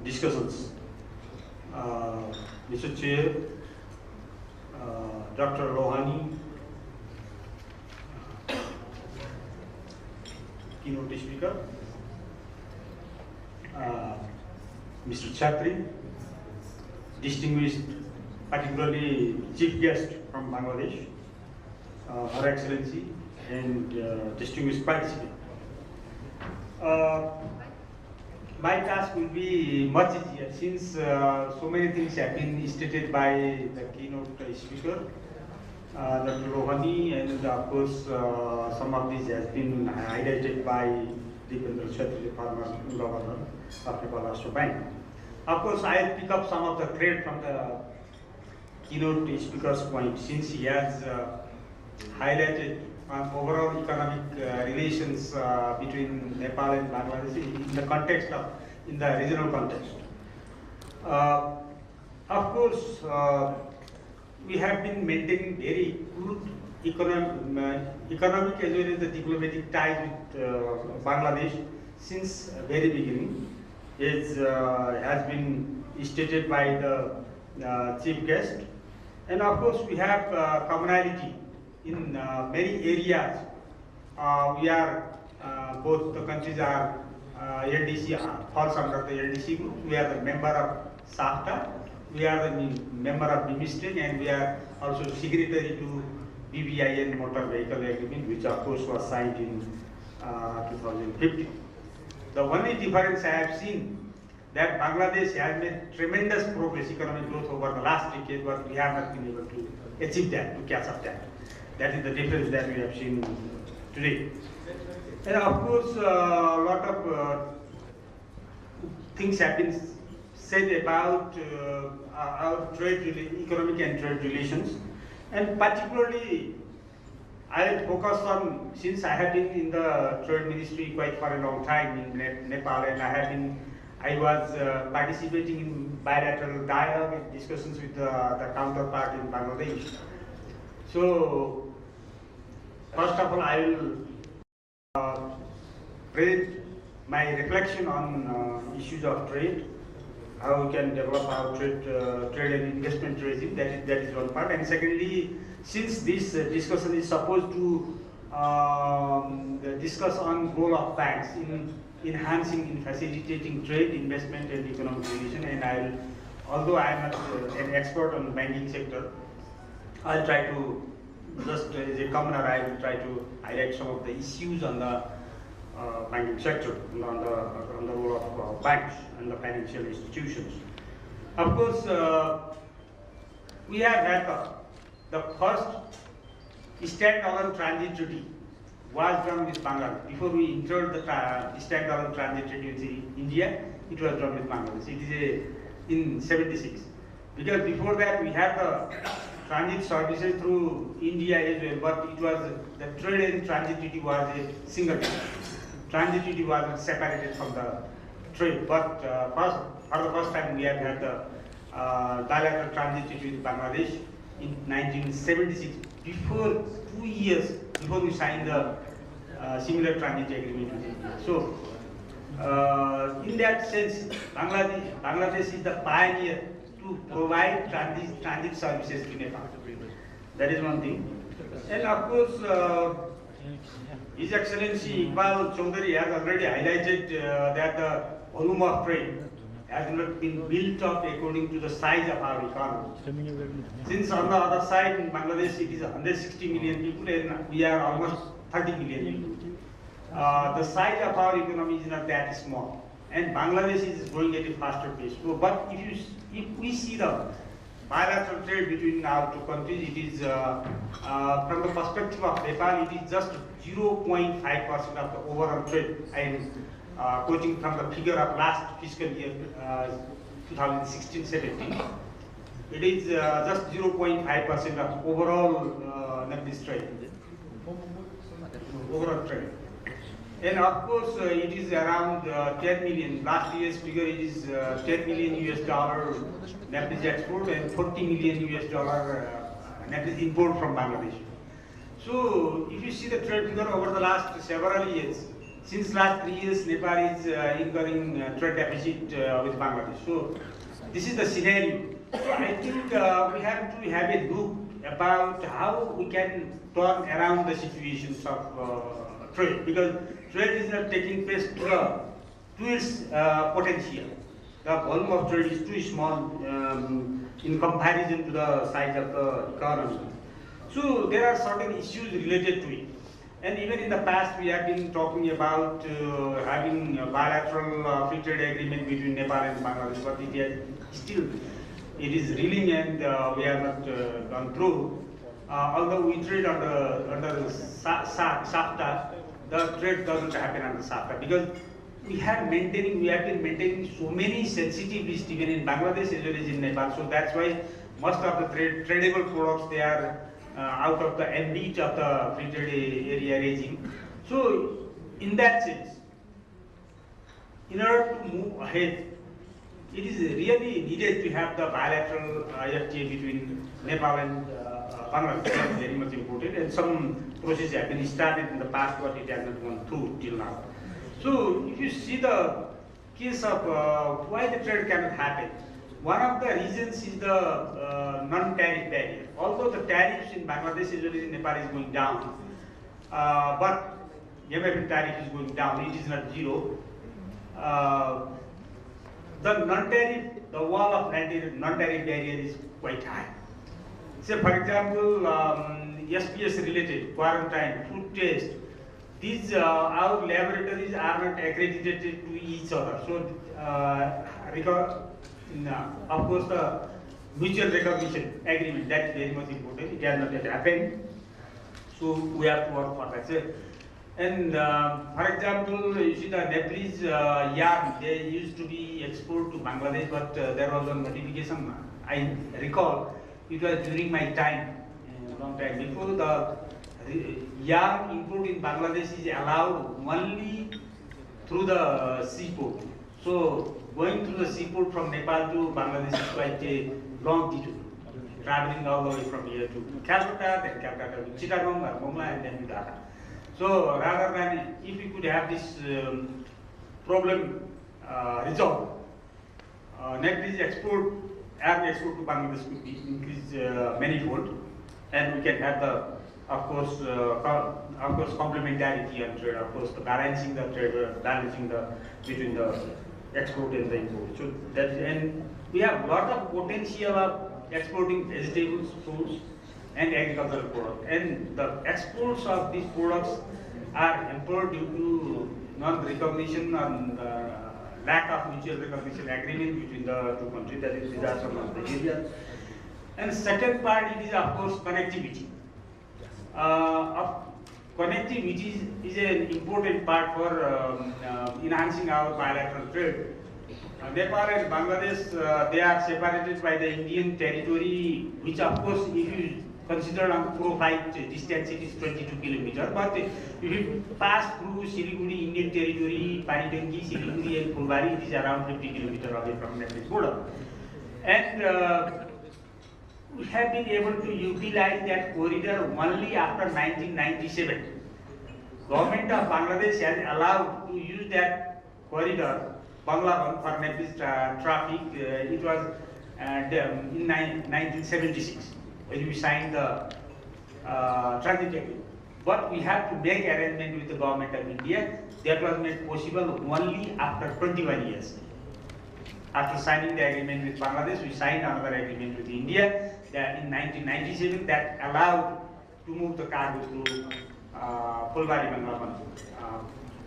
discussions. Mr. Chair, Dr. Lohani, keynote speaker, Mr. Kshetry, distinguished, particularly chief guest from Bangladesh, Her Excellency, and distinguished participant. My task will be much easier since so many things have been stated by the keynote speaker, Dr. Lohani, and of course some of these has been highlighted by Deependra, Kshetry, former governor of Nepal Rastra Bank. Of course, I'll pick up some of the thread from the keynote speaker's point, since he has highlighted on overall economic relations between Nepal and Bangladesh in the context of, in the regional context. Of course, we have been maintaining very good economic as well as the diplomatic ties with Bangladesh since very beginning. It has been stated by the chief guest. And of course, we have commonality in many areas. We are, both the countries are LDC, falls under the LDC group. We are the member of SAFTA. We are the member of BIMSTEC, and we are also signatory to BBIN Motor Vehicle Agreement, which of course was signed in 2015. The only difference I have seen that Bangladesh has made tremendous progress, economic growth over the last decade, but we have not been able to achieve that, to catch up that. That is the difference that we have seen today. And of course, a lot of things have been said about our economic and trade relations. And particularly, I will focus on, since I have been in the trade ministry quite for a long time in Nepal, and I was participating in bilateral dialogue and discussions with the counterpart in Bangladesh. So, first of all, I will present my reflection on issues of trade, how we can develop our trade and investment regime. That is one part. And secondly, since this discussion is supposed to discuss on role of banks in enhancing, in facilitating trade, investment, and economic relation, and although I am not an expert on the banking sector, I'll try to, just as a commoner, I will try to highlight some of the issues on the banking sector, and on the role of banks and the financial institutions. Of course, we have had the first standalone transit treaty was done with Bangladesh. Before we entered the standalone transit treaty with India, it was done with Bangladesh. It is in '76. Because before that, we had the transit services through India as well, but it was the trade and transit treaty was a single treaty. Transit treaty was separated from the trade, but for the first time we have had the bilateral transit treaty with Bangladesh in 1976, before 2 years before we signed the similar transit agreement with India. So, in that sense, Bangladesh is the pioneer to provide transit services to Nepal. That is one thing. And of course, His Excellency Iqbal Chaudhary has already highlighted that the volume of trade has not been built up according to the size of our economy. Since on the other side in Bangladesh it is 160 million people and we are almost 30 million people. The size of our economy is not that small, and Bangladesh is growing at a faster pace. So, but if we see the bilateral trade between our two countries, it is from the perspective of Nepal, it is just 0.5% of the overall trade. I am quoting from the figure of last fiscal year, 2016-17. It is just 0.5% of overall Nepalese trade. Overall trade. And of course, it is around 10 million. Last year's figure is 10 million US dollar Nepalese export and 40 million US dollar Nepalese import from Bangladesh. So, if you see the trade figure over the last several years, since last 3 years, Nepal is incurring trade deficit with Bangladesh. So, this is the scenario. So, I think we have to have a look about how we can turn around the situations of trade, because trade is not taking place to its potential. The volume of trade is too small in comparison to the size of the economy. So there are certain issues related to it. And even in the past, we have been talking about having a bilateral free trade agreement between Nepal and Bangladesh, but it is reeling and we have not gone through. Although we trade under SAFTA, the trade doesn't happen under SAFTA because we have been maintaining so many sensitive lists even in Bangladesh as well as in Nepal. So that's why most of the tradable products, they are out of the ambit of the free trade area regime. So, in that sense, in order to move ahead, it is really needed to have the bilateral FTA between Nepal and Bangladesh. That is very much important, and some process have been started in the past, but it has not gone through till now. So, if you see the case of why the trade cannot happen, one of the reasons is the non-tariff barrier. Although the tariffs in Bangladesh as well as in Nepal is going down, but MFN tariff is going down, it is not zero. The non-tariff, the wall of non-tariff barrier is quite high. Say for example, SPS related, quarantine, food test, these our laboratories are not accredited to each other. So, of course, the mutual recognition agreement, that is very much important. It has not yet happened. So, we have to work for that. So, and for example, you see the Nepalese yarn, they used to be exported to Bangladesh, but there was a notification, I recall, it was during my time, a long time before, the yarn import in Bangladesh is allowed only through the seaport. So, going through the seaport from Nepal to Bangladesh is quite a long detour, traveling all the way from here to Calcutta, then Calcutta to Chittagong or Mongla, and then to Dhaka. So, rather than if we could have this problem resolved, Nepalese export to Bangladesh could be increased manifold, and we can have the, of course, complementarity on trade, of course, the balancing the trade, balancing the between the export and the import. So that, and we have a lot of potential of exporting vegetables, fruits, and agricultural products. And the exports of these products are hampered due to non-recognition and lack of mutual recognition agreement between the two countries. That is, these are some of the areas. And second part, it is of course connectivity. Connectivity is an important part for enhancing our bilateral trade. Nepal and Bangladesh, they are separated by the Indian territory, which of course, if you consider on profile distance, it is 22 kilometers. But if you pass through Siliguri, Indian territory, Panitangi, Siliguri and Fulbari, it is around 50 kilometers away from Nepal's border. And we have been able to utilize that corridor only after 1997. Government of Bangladesh has allowed to use that corridor, Bangladesh, for Nepalese traffic. It was in 1976 when we signed the transit agreement. But we have to make arrangement with the government of India. That was made possible only after 21 years. After signing the agreement with Bangladesh, we signed another agreement with India that in 1997 that allowed to move the cargo through Fulbari, Bangladesh,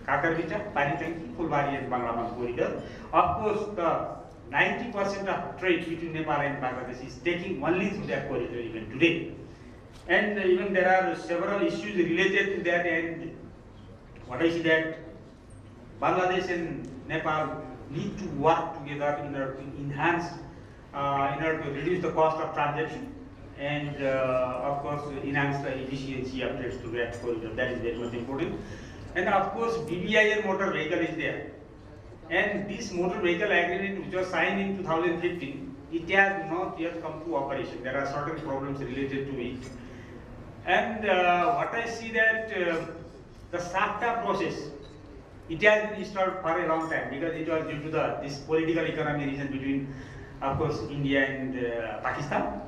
Kakarbicha, Panitangi, Fulbari and Bangladesh corridor. Of course, the 90% of trade between Nepal and Bangladesh is taking only through that corridor even today. And even there are several issues related to that, and what I see that Bangladesh and Nepal need to work together in order to enhance, in order to reduce the cost of transaction, and of course enhance the efficiency of trade through that corridor. That is very much important. And of course BBIN motor vehicle is there. And this motor vehicle agreement, which was signed in 2015, it has not yet come to operation. There are certain problems related to it. And what I see that the SAFTA process, it has been installed for a long time because it was due to this political economy reason between, of course, India and Pakistan.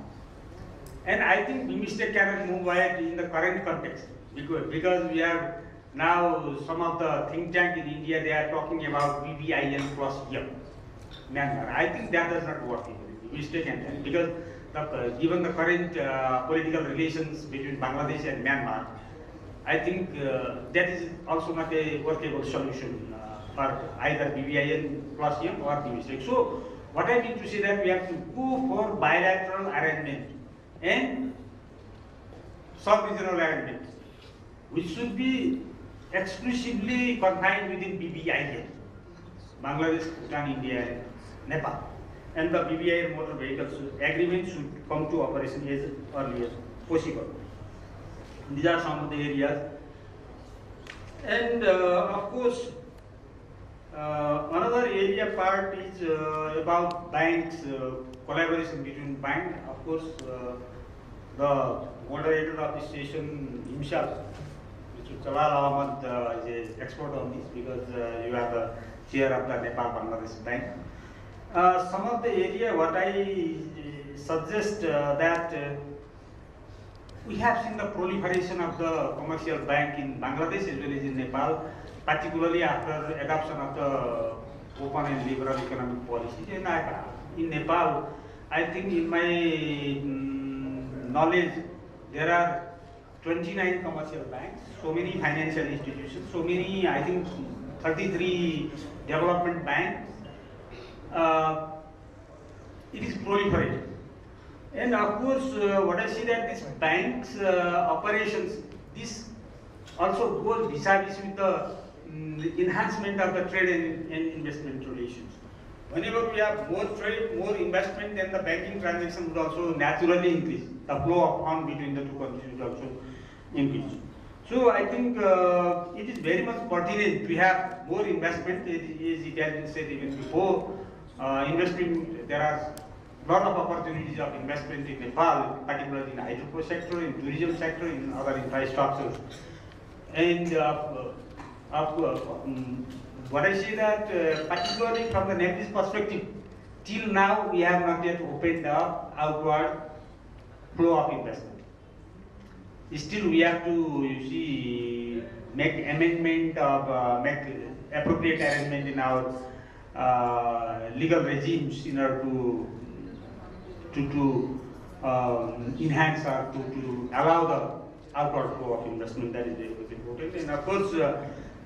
And I think we mistake cannot move ahead in the current context because we have now some of the think tank in India, they are talking about BBIN plus M, Myanmar. I think that does not work. Mistaken because given the current political relations between Bangladesh and Myanmar, I think that is also not a workable solution for either BBIN plus M or the mistake. So what I mean to say that we have to go for bilateral arrangement and sub-regional arrangement, which should be exclusively confined within BBIN, Bangladesh, Bhutan, India, and Nepal. And the BBIN motor vehicles agreement should come to operation as early as possible. These are some of the areas. And of course, another area part is about banks, collaboration between banks. Of course, the moderator of the session himself, Mr. Jalal Ahmed, is an expert on this because you are the chair of the Nepal-Bangladesh Bank. Some of the area what I suggest that we have seen the proliferation of the commercial bank in Bangladesh as well as in Nepal, particularly after adoption of the open and liberal economic policies. And in Nepal, I think in my knowledge, there are 29 commercial banks, so many financial institutions, so many, I think 33 development banks. It is proliferated. And of course, what I see that this bank's operations, this also goes vis-a-vis with the enhancement of the trade and investment relations. Whenever we have more trade, more investment, then the banking transaction would also naturally increase. The flow of funds between the two countries would also increase. So I think it is very much pertinent to have more investment, as it has been said even before. Investment, there are a lot of opportunities of investment in Nepal, particularly in the hydro sector, in tourism sector, in other infrastructures. And what I say that, particularly from the Nepalese perspective, till now we have not yet opened the outward flow of investment. Still we have to, you see, make amendment of, make appropriate arrangement in our legal regimes in order to enhance or to allow the outward flow of investment. That is very much important. And of course,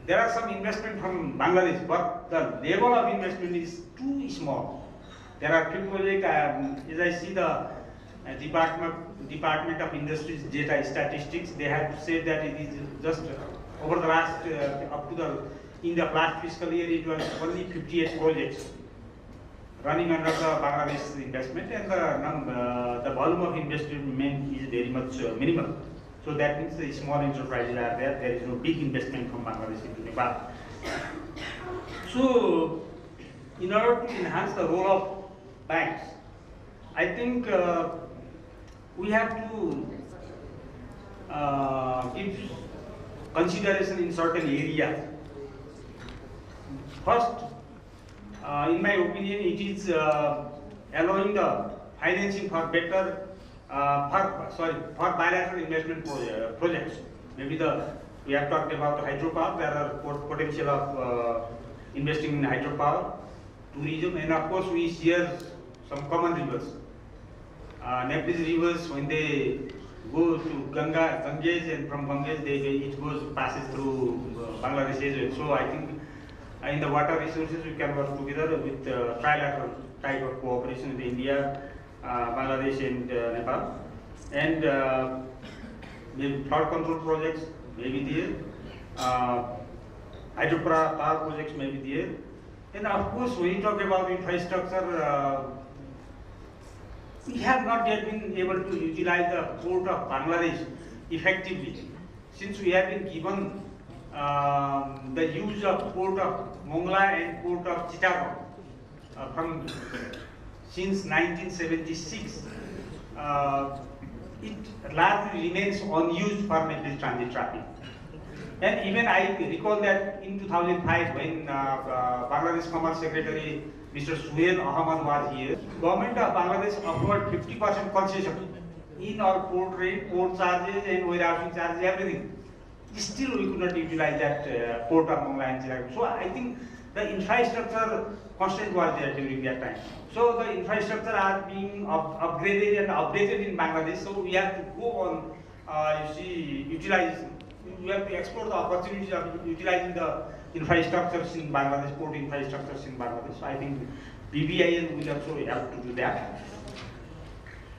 there are some investment from Bangladesh, but the level of investment is too small. There are few projects, as I see the Department of Industry's data statistics, they have said that it is just over the last, up to the, in the last fiscal year, it was only 58 projects running under the Bangladesh investment, and the volume of investment is very much minimal. So that means the small enterprises are there. There is no big investment from Bangladesh into Nepal. So, in order to enhance the role of banks, I think we have to give consideration in certain areas. First, in my opinion, it is allowing the financing for better, for bilateral investment projects. Maybe we have talked about hydropower. There are potential of investing in hydropower, tourism, and of course we share some common rivers. Nepalese rivers, when they go to Ganges, and from Ganges it passes through Bangladesh as well. So I think in the water resources we can work together with trilateral type of cooperation with India, Bangladesh and Nepal. And maybe flood control projects may be there, hydropower projects may be there. And of course, when you talk about infrastructure, we have not yet been able to utilize the port of Bangladesh effectively, since we have been given the use of port of Mongla and port of Chittagong from since 1976. It largely remains unused for Nepalese transit traffic. And even I recall that in 2005, when Bangladesh Commerce Secretary Mr. Suhail Ahmed was here, government of Bangladesh offered 50% concession in all port rate, port charges and warehousing charges, everything. Still we could not utilize that port of Mongla and Chittagong. So I think the infrastructure constraint was there during that time. So the infrastructure are being upgraded and updated in Bangladesh. So we have to go on, utilize. We have to explore the opportunities of utilizing the infrastructures in Bangladesh, port infrastructures in Bangladesh. So I think BBIL will also have to do that.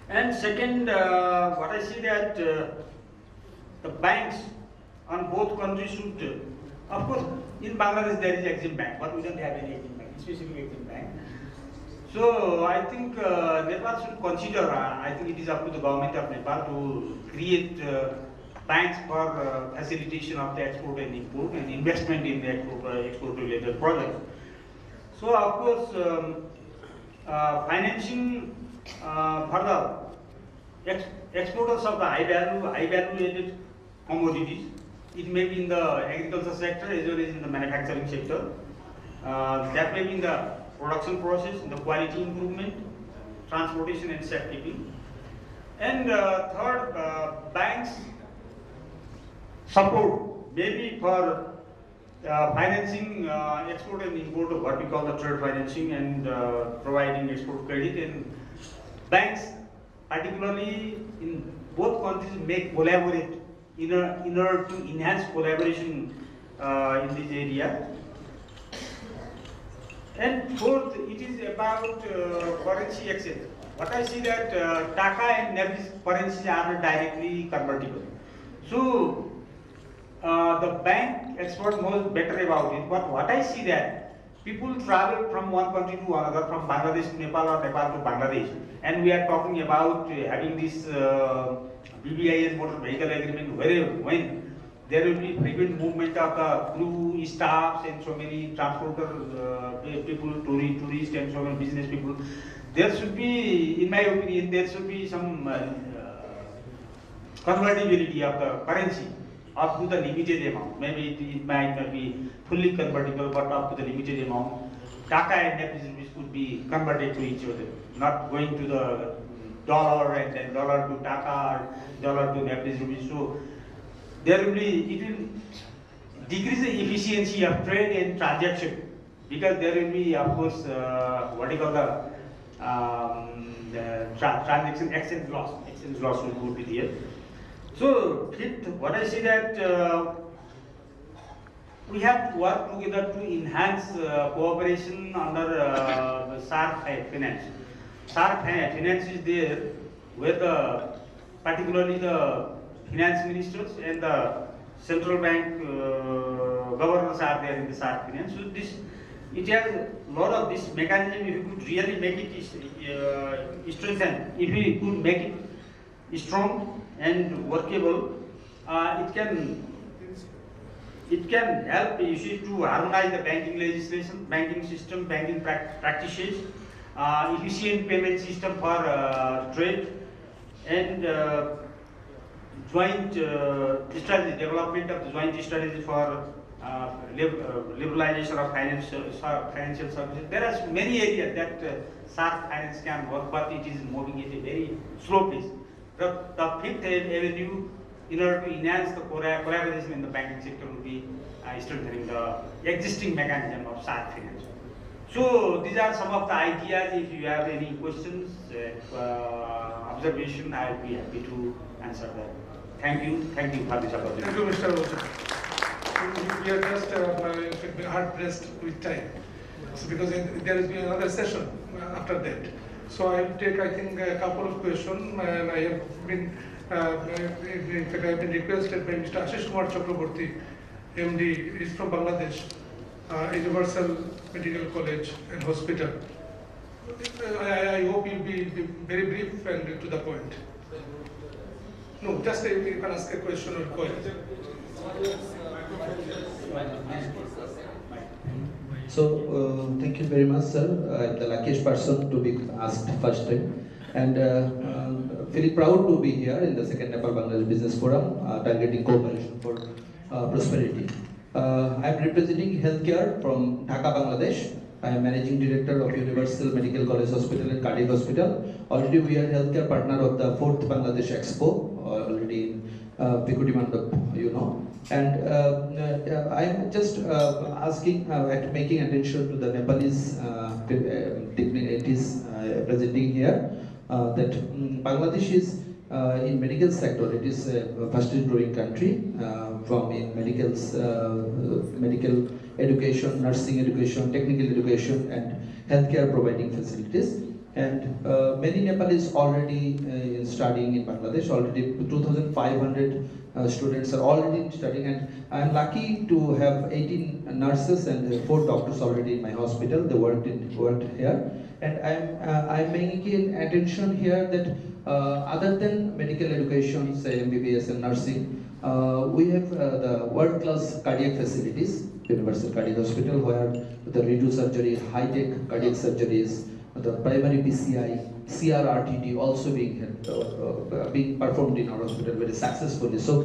And second, what I see that the banks on both countries should, of course, in Bangladesh there is Exim Bank, but we don't have any Exim Bank, specifically Exim Bank. So I think Nepal should consider, I think it is up to the government of Nepal to create banks for facilitation of the export and import and investment in the export related projects. So of course, financing for the exporters of the high value added commodities. It may be in the agriculture sector as well as in the manufacturing sector. That may be in the production process, in the quality improvement, transportation and safekeeping. And third, banks support maybe for financing export and import of what we call the trade financing and providing export credit. And banks, particularly in both countries, may collaborate in order to enhance collaboration in this area. And fourth, it is about currency exchange. What I see that Taka and Nepalese currencies are directly convertible. So the bank expert knows better about it. But what I see that people travel from one country to another, from Bangladesh to Nepal or Nepal to Bangladesh, and we are talking about having this BBIS motor vehicle agreement when there will be frequent movement of the crew, staffs, and so many transporter people, tourists, and so many business people. There should be, in my opinion, there should be some convertibility of the currency up to the limited amount. Maybe it might not be fully convertible, but up to the limited amount. Taka and Nepalese rupees could be converted to each other, not going to the dollar and then dollar to Taka or dollar to Nepalese rupees. So there will be, it will decrease the efficiency of trade and transaction, because there will be, of course, what you call the transaction exchange loss. Exchange loss would be there. So fifth, what I see that we have to work together to enhance cooperation under SARC finance. SARC finance is there, where particularly the finance ministers and the central bank governors are there in the SARC finance. So it has a lot of this mechanism. If you could really make it strengthen, if we could make it strong and workable, it can help you to harmonize the banking legislation, banking system, banking practices, efficient payment system for trade, and joint strategy, development of the joint strategy for liberalization of financial services. There are many areas that SARC finance can work, but it is moving at a very slow pace. The fifth avenue, in order to enhance the collaboration in the banking sector, will be strengthening the existing mechanism of SARC finance. So these are some of the ideas. If you have any questions, observation, I will be happy to answer that. Thank you for this opportunity. Thank you, Mr. Ojha. We are just hard pressed with time, so because there will be another session after that. So I will take, I think, a couple of questions, and I have been, in fact, I have been requested by Mr. Ashish Kumar Chakraborty, MD, is from Bangladesh, Universal Medical College and Hospital. I hope you'll be very brief and to the point. No, just you can ask a question or question. So, thank you very much, sir. I'm the luckiest person to be asked first time, and very proud to be here in the second Nepal-Bangladesh Business Forum, targeting cooperation for prosperity. I'm representing healthcare from Dhaka, Bangladesh. I am Managing Director of Universal Medical College Hospital and Cardiac Hospital. Already we are healthcare partner of the 4th Bangladesh Expo, already in Bikudi Mandap, you know. And I'm just asking, making attention to the Nepalese dignitaries presenting here, that Bangladesh is in medical sector, it is a fastest growing country from in medical education, nursing education, technical education, and healthcare providing facilities. And many Nepalese already studying in Bangladesh. Already 2,500 students are already studying, and I'm lucky to have 18 nurses and 4 doctors already in my hospital. They worked here, and I'm making attention here that other than medical education, say MBBS and nursing, We have the world-class cardiac facilities, Universal Cardiac Hospital, where the radio surgery, high-tech cardiac surgeries, the primary PCI, CRRTD also being performed in our hospital very successfully. So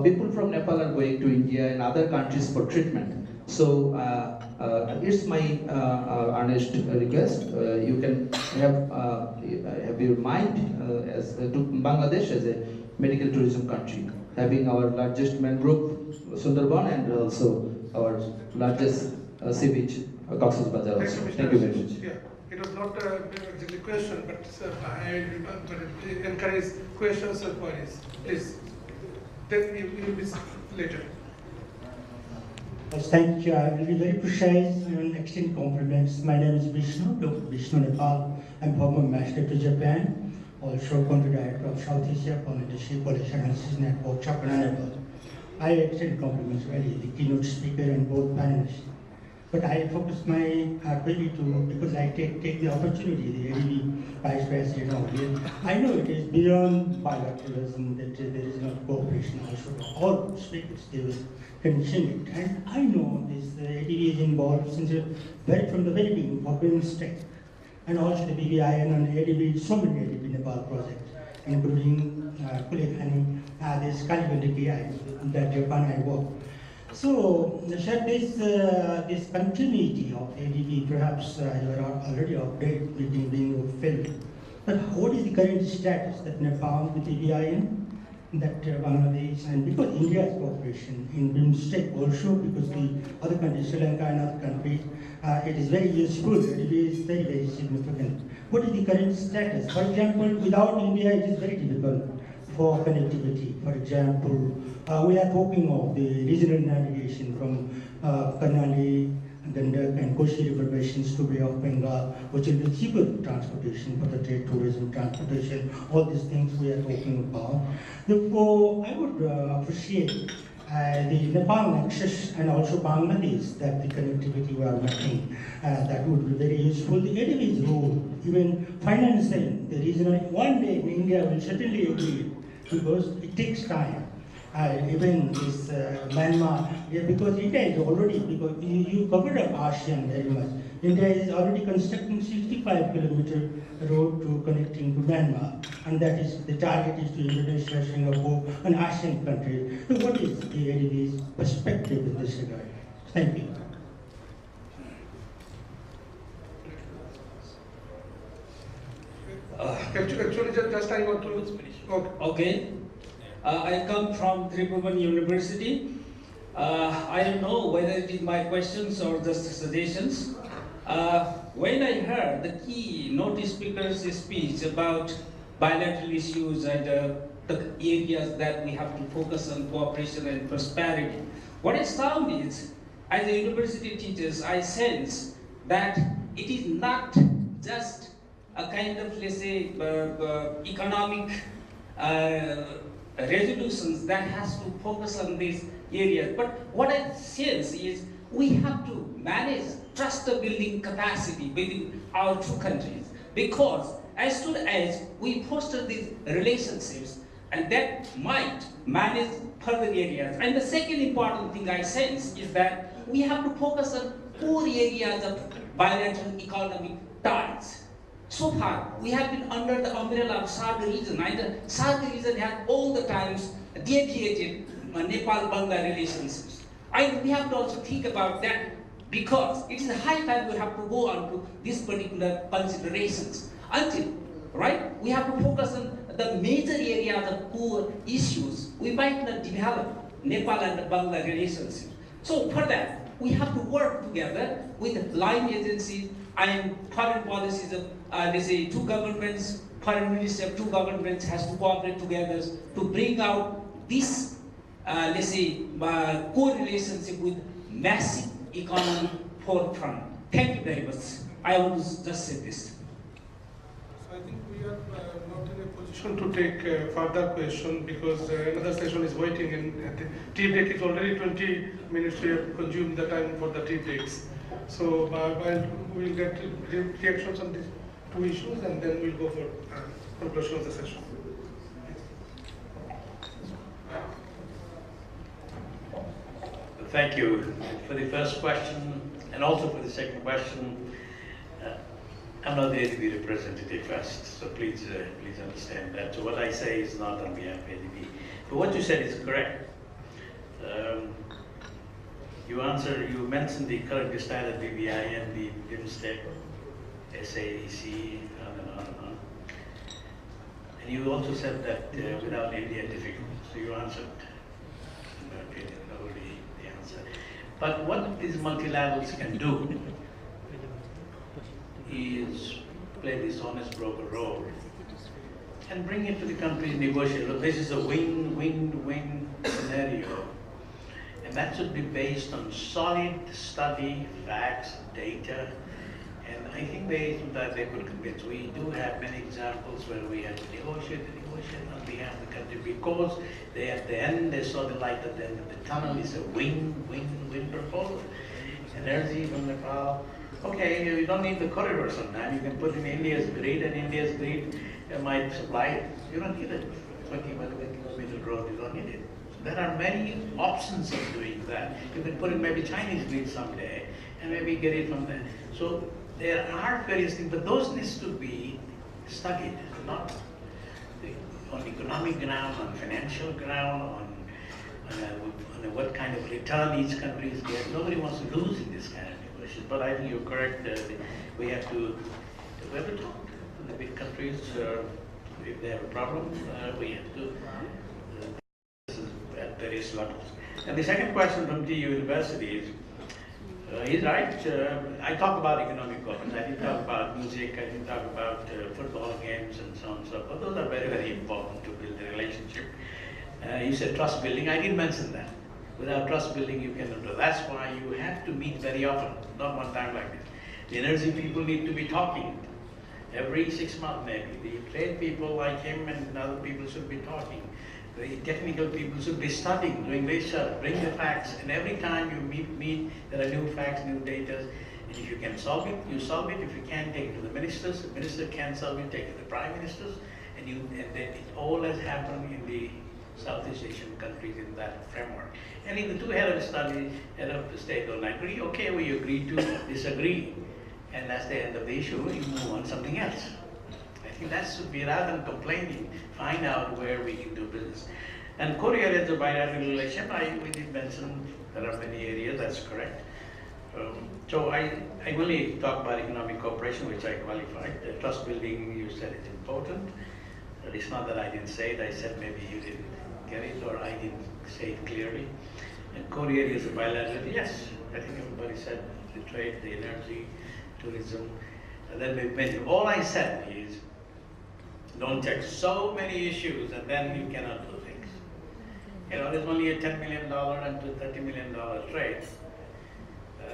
people from Nepal are going to India and other countries for treatment. So it's my earnest request. You can have your mind to Bangladesh as a medical tourism country, having our largest mangrove Sundarban and also our largest sea beach, Cox's Bazar also. Thank you very much. Yeah, it was not a question, but I encourage questions and queries. Please. Then we will be later. Yes, thank you. I will be very precise and extend compliments. My name is Vishnu, Dr. Vishnu Nepal. I'm former ambassador to Japan, also country director of South Asia Policy Analysis Network, Nepal. I extend compliments really, the keynote speaker and both panelists. But I focus my query to, because I take the opportunity, the ADB Vice President of I know it is beyond bilateralism that there is not cooperation also. All speakers, they will condition it. And I know this ADB is involved since from the very beginning for BIMSTEC. And also the BBIN and ADB, so many ADB Nepal projects, including Kulekhani, this Kalibandiki, that Japan I work. So, this continuity of ADB, perhaps you are already updated being filled. But what is the current status that Nepal with ADIN, that Bangladesh, and because India's cooperation in BIMSTEC also, because the other countries, Sri Lanka and other countries, it is very useful, it is very, very significant. What is the current status? For example, without India, it is very difficult for connectivity. For example, we are talking of the regional navigation from Karnali, Gandak and Koshi river basins to Bay of Bengal, which will be cheaper transportation for the trade, tourism, transportation, all these things we are talking about. Therefore, I would appreciate the Nepal nexus and also Bangladesh, that the connectivity we are making, that would be very useful. The ADB's role, even financing the regional, one day in India will certainly agree, because it takes time. Even this Myanmar, yeah, because India is already, because you covered up ASEAN very much. India is already constructing 65-kilometer road to connecting to Myanmar, and that is the target is to Indonesia, Singapore, and ASEAN countries. So what is the ADB's perspective in this regard? Thank you. Actually, just I want to. Okay. I come from Tribhuvan University. I don't know whether it is my questions or just suggestions. When I heard the key notice speaker's speech about bilateral issues and the areas that we have to focus on cooperation and prosperity, what I found is, as a university teacher, I sense that it is not just a kind of, let's say, economic resolutions that has to focus on these areas. But what I sense is we have to manage trust building capacity within our two countries, because as soon as we foster these relationships, and that might manage further areas. And the second important thing I sense is that we have to focus on core areas of bilateral economic ties. So far, we have been under the umbrella of SAARC region, and the SAARC region has all the times deviated Nepal-Bangladesh relationships. And we have to also think about that, because it is high time we have to go on to these particular considerations. Until, right, we have to focus on the major areas of core issues. We might not develop Nepal and Bangladesh relationships. So for that, we have to work together with line agencies and foreign policies of, they say, two governments, foreign ministry of two governments has to cooperate together to bring out this, let's say, core relationship with massive economic forefront. Thank you very much. I want to just say this. I think we are not in a position to take further question, because another session is waiting, and the tea break is already 20 minutes. We have consumed the time for the tea breaks. So we'll get reactions on these two issues, and then we'll go for conclusion of the session. Thank you for the first question and also for the second question. I'm not there to be representative first, so please understand that. So what I say is not on behalf of ADB. But what you said is correct. You mentioned the current standard BBI and the BIMSTEC, SAEC, on and on and on. And you also said that without India difficult. So you answered, in my opinion, already the answer. But what these multilaterals can do is play this honest broker role and bring it to the country negotiate. Look, this is a win-win-win scenario. And that should be based on solid study, facts, data. And I think that they could convince. We do have many examples where we had to negotiate on behalf of the country because at the end they saw the light at the end of the tunnel. It's a win-win-win proposal. Energy from Nepal. Okay, you don't need the corridor sometimes. You can put in India's grid, and India's grid might supply it. You don't need a 20-kilometer road. You don't need it. So there are many options of doing that. You can put in maybe Chinese grid someday, and maybe get it from there. So there are various things, but those needs to be studied, not on economic ground, on financial ground, on what kind of return each country is getting. Nobody wants to lose in this kind of negotiation. But I think you're correct. We have to talk to the big countries. If they have a problem, we have to. This is at various levels. And the second question from TU University is. He's right. I talk about economic governance. I didn't talk about music. I didn't talk about football games and so on and so forth. Those are very, very important to build a relationship. You said trust building. I didn't mention that. Without trust building, you cannot do. That's why you have to meet very often, not one time like this. The energy people need to be talking every 6 months, maybe. The trade people like him and other people should be talking. The technical people should be studying, doing research, bring the facts, and every time you meet, there are new facts, new data, and if you can solve it, you solve it. If you can't, take it to the ministers. The minister can't solve it, take it to the prime ministers, and then it all has happened in the Southeast Asian countries in that framework. And if the two head of the state don't agree, okay, we agree to disagree, and that's the end of the issue. You move on to something else. I think that should be, rather than complaining, find out where we can do business. And Korea is a bilateral relationship. We did mention there are many areas, that's correct. So I really talk about economic cooperation, which I qualified. The trust building, you said is important. It's not that I didn't say it, I said maybe you didn't get it or I didn't say it clearly. And Korea is a bilateral, yes. I think everybody said the trade, the energy, tourism. And then we mentioned, all I said is, don't take so many issues and then you cannot do things. You know, there's only a $10 million and $30 million trade.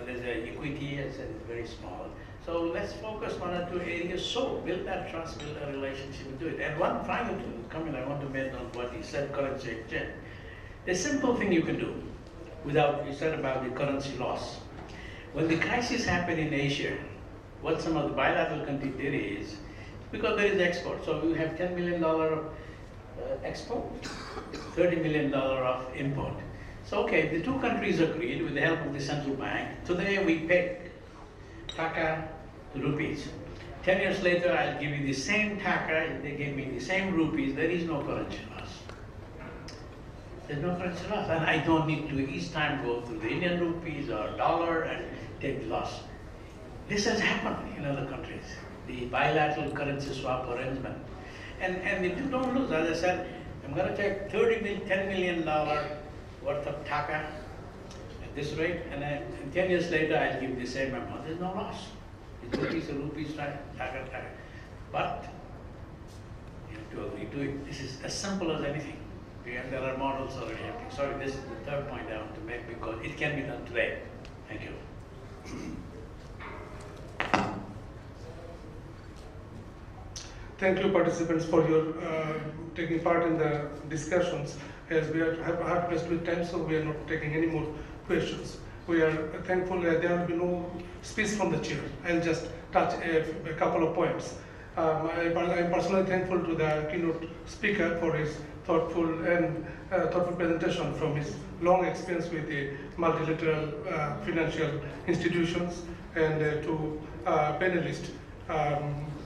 There's an equity, I said, it's very small. So let's focus on 1 or 2 areas. So build that trust, build a relationship, and do it. And one final comment I want to make on what he said, currency exchange. The simple thing you can do, you said about the currency loss. When the crisis happened in Asia, what some of the bilateral countries did is, because there is export, so you have $10 million of export, $30 million of import. So okay, the two countries agreed with the help of the central bank. Today we pay taka to rupees. 10 years later, I'll give you the same taka. If they give me the same rupees, there is no currency loss. There's no currency loss, and I don't need to each time go through the Indian rupees or dollar and take the loss. This has happened in other countries. The bilateral currency swap arrangement. And if you don't lose, as I said, I'm going to take $10 million worth of taka at this rate, and 10 years later I'll give the same amount. There's no loss. It's rupees, taka. But you have to agree to it. This is as simple as anything. And there are models already happening. Sorry, this is the third point I want to make because it can be done today. Thank you. Thank you, participants, for your taking part in the discussions. As we are hard pressed with time, so we are not taking any more questions. We are thankful that there will be no speech from the chair. I'll just touch a couple of points. I'm personally thankful to the keynote speaker for his thoughtful presentation from his long experience with the multilateral financial institutions, and to panelists,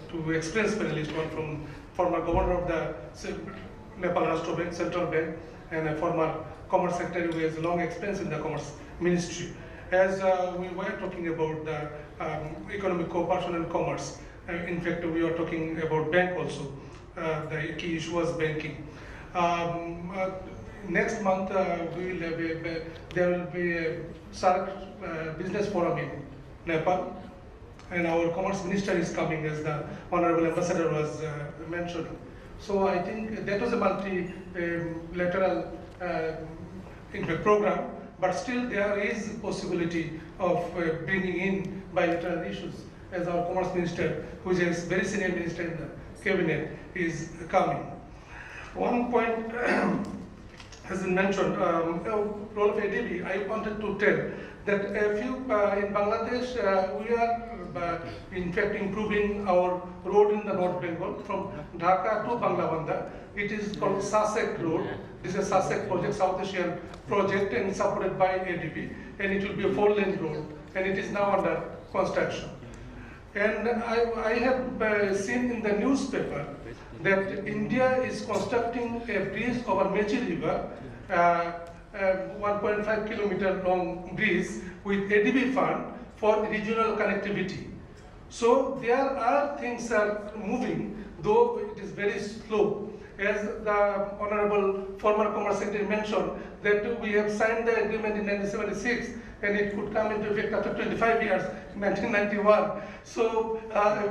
to experienced panelists, one from former governor of the Nepal Rastra Bank, Central Bank, and a former Commerce Secretary who has long experience in the Commerce Ministry. As we were talking about the economic cooperation and commerce, in fact, we are talking about bank also. The key issue was banking. Next month, we will have there will be a SAARC business forum in Nepal, and our Commerce Minister is coming, as the Honorable Ambassador was mentioning. So I think that was a multilateral program, but still there is possibility of bringing in bilateral issues, as our Commerce Minister, who is a very senior minister in the cabinet, is coming. One point has been mentioned, role of ADB. I wanted to tell that a few in Bangladesh, we are in fact improving our road in the North Bengal from Dhaka to Banglabandha. It is called SASEC Road. This is a SASEC project, South Asian project, and supported by ADB, and it will be a 4-lane road, and it is now under construction. And I have seen in the newspaper that India is constructing a bridge over Mechi River, 1.5 kilometer long bridge with ADB fund for regional connectivity. So there are things are moving, though it is very slow. As the Honorable former Commerce Secretary mentioned, that we have signed the agreement in 1976, and it could come into effect after 25 years, in 1991. So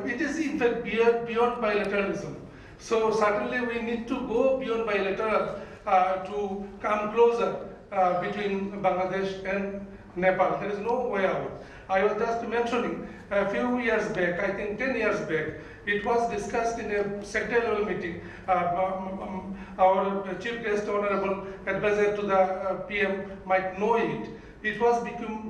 it is in fact beyond bilateralism. So certainly we need to go beyond bilateral to come closer between Bangladesh and Nepal. There is no way out. I was just mentioning a few years back, I think 10 years back, it was discussed in a secretarial meeting. Our chief guest, honorable advisor to the PM, might know it. It was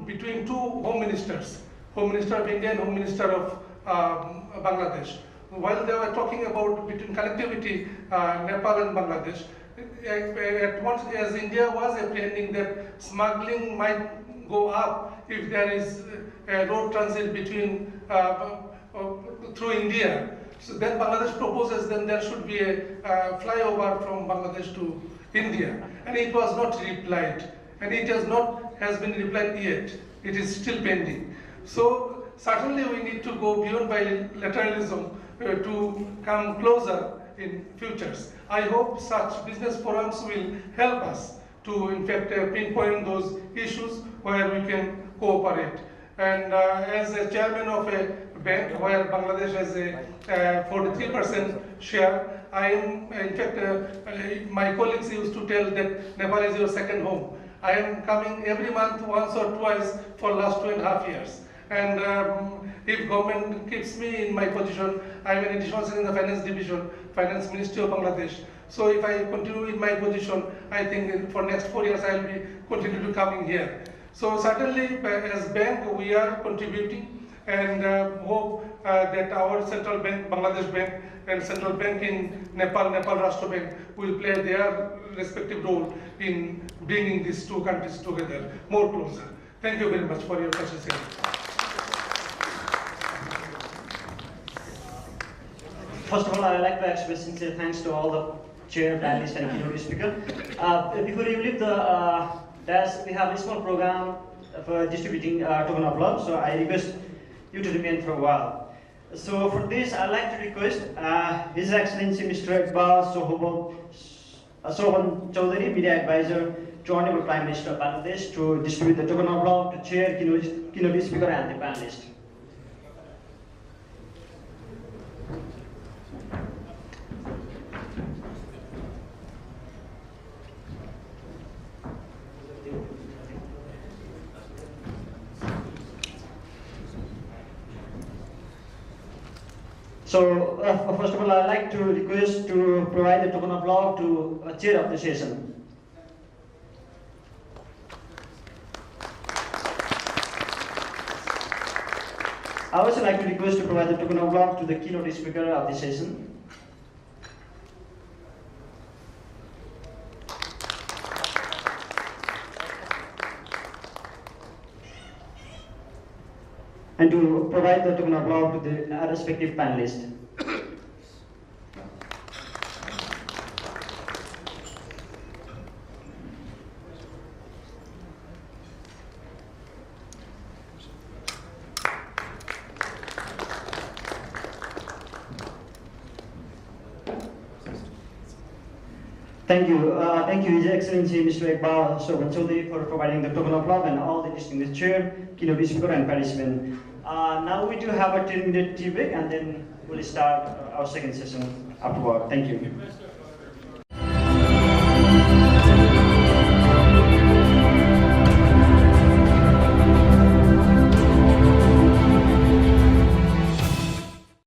between two home ministers, Home Minister of India and Home Minister of Bangladesh. While they were talking about between connectivity, Nepal and Bangladesh, at once, as India was apprehending that smuggling might go up if there is a road transit between through India. So then Bangladesh proposes then there should be a flyover from Bangladesh to India, and it was not replied, and it has been replied yet. It is still pending. So certainly we need to go beyond bilateralism to come closer in futures. I hope such business forums will help us to in fact pinpoint those issues where we can cooperate. And as a chairman of a bank where Bangladesh has a 43% share, I am in fact my colleagues used to tell that Nepal is your second home. I am coming every month once or twice for last 2.5 years. And if government keeps me in my position, I am an additional in the finance division, finance ministry of Bangladesh. So if I continue in my position, I think for next 4 years I will be continue to coming here. So certainly as bank we are contributing, and hope that our central bank, Bangladesh Bank, and central bank in Nepal, Nepal Rastra Bank, will play their respective role in bringing these two countries together more closer. Thank you very much for your consideration. First of all, I would like to express sincere thanks to all the chair, panelists, and keynote speaker. Before you leave the desk, we have a small program for distributing token of love, so I request you to remain for a while. So for this, I'd like to request His Excellency Mr. Iqbal Sohan Chaudhary, Media Advisor to Honorable Prime Minister of Bangladesh, to distribute the token of love to chair, keynote speaker, and the panelist. So, first of all, I'd like to request to provide the token of love to chair of the session. I also like to request to provide the token of love to the keynote speaker of the session. and to provide the token of love to the respective panelists. Thank you, His Excellency Mr. Iqbal Soban Chaudhary, for providing the token of love, and all the distinguished chair, keynote speaker, and participants. Now we do have a 10-minute tea break, and then we'll start our second session afterward. Thank you.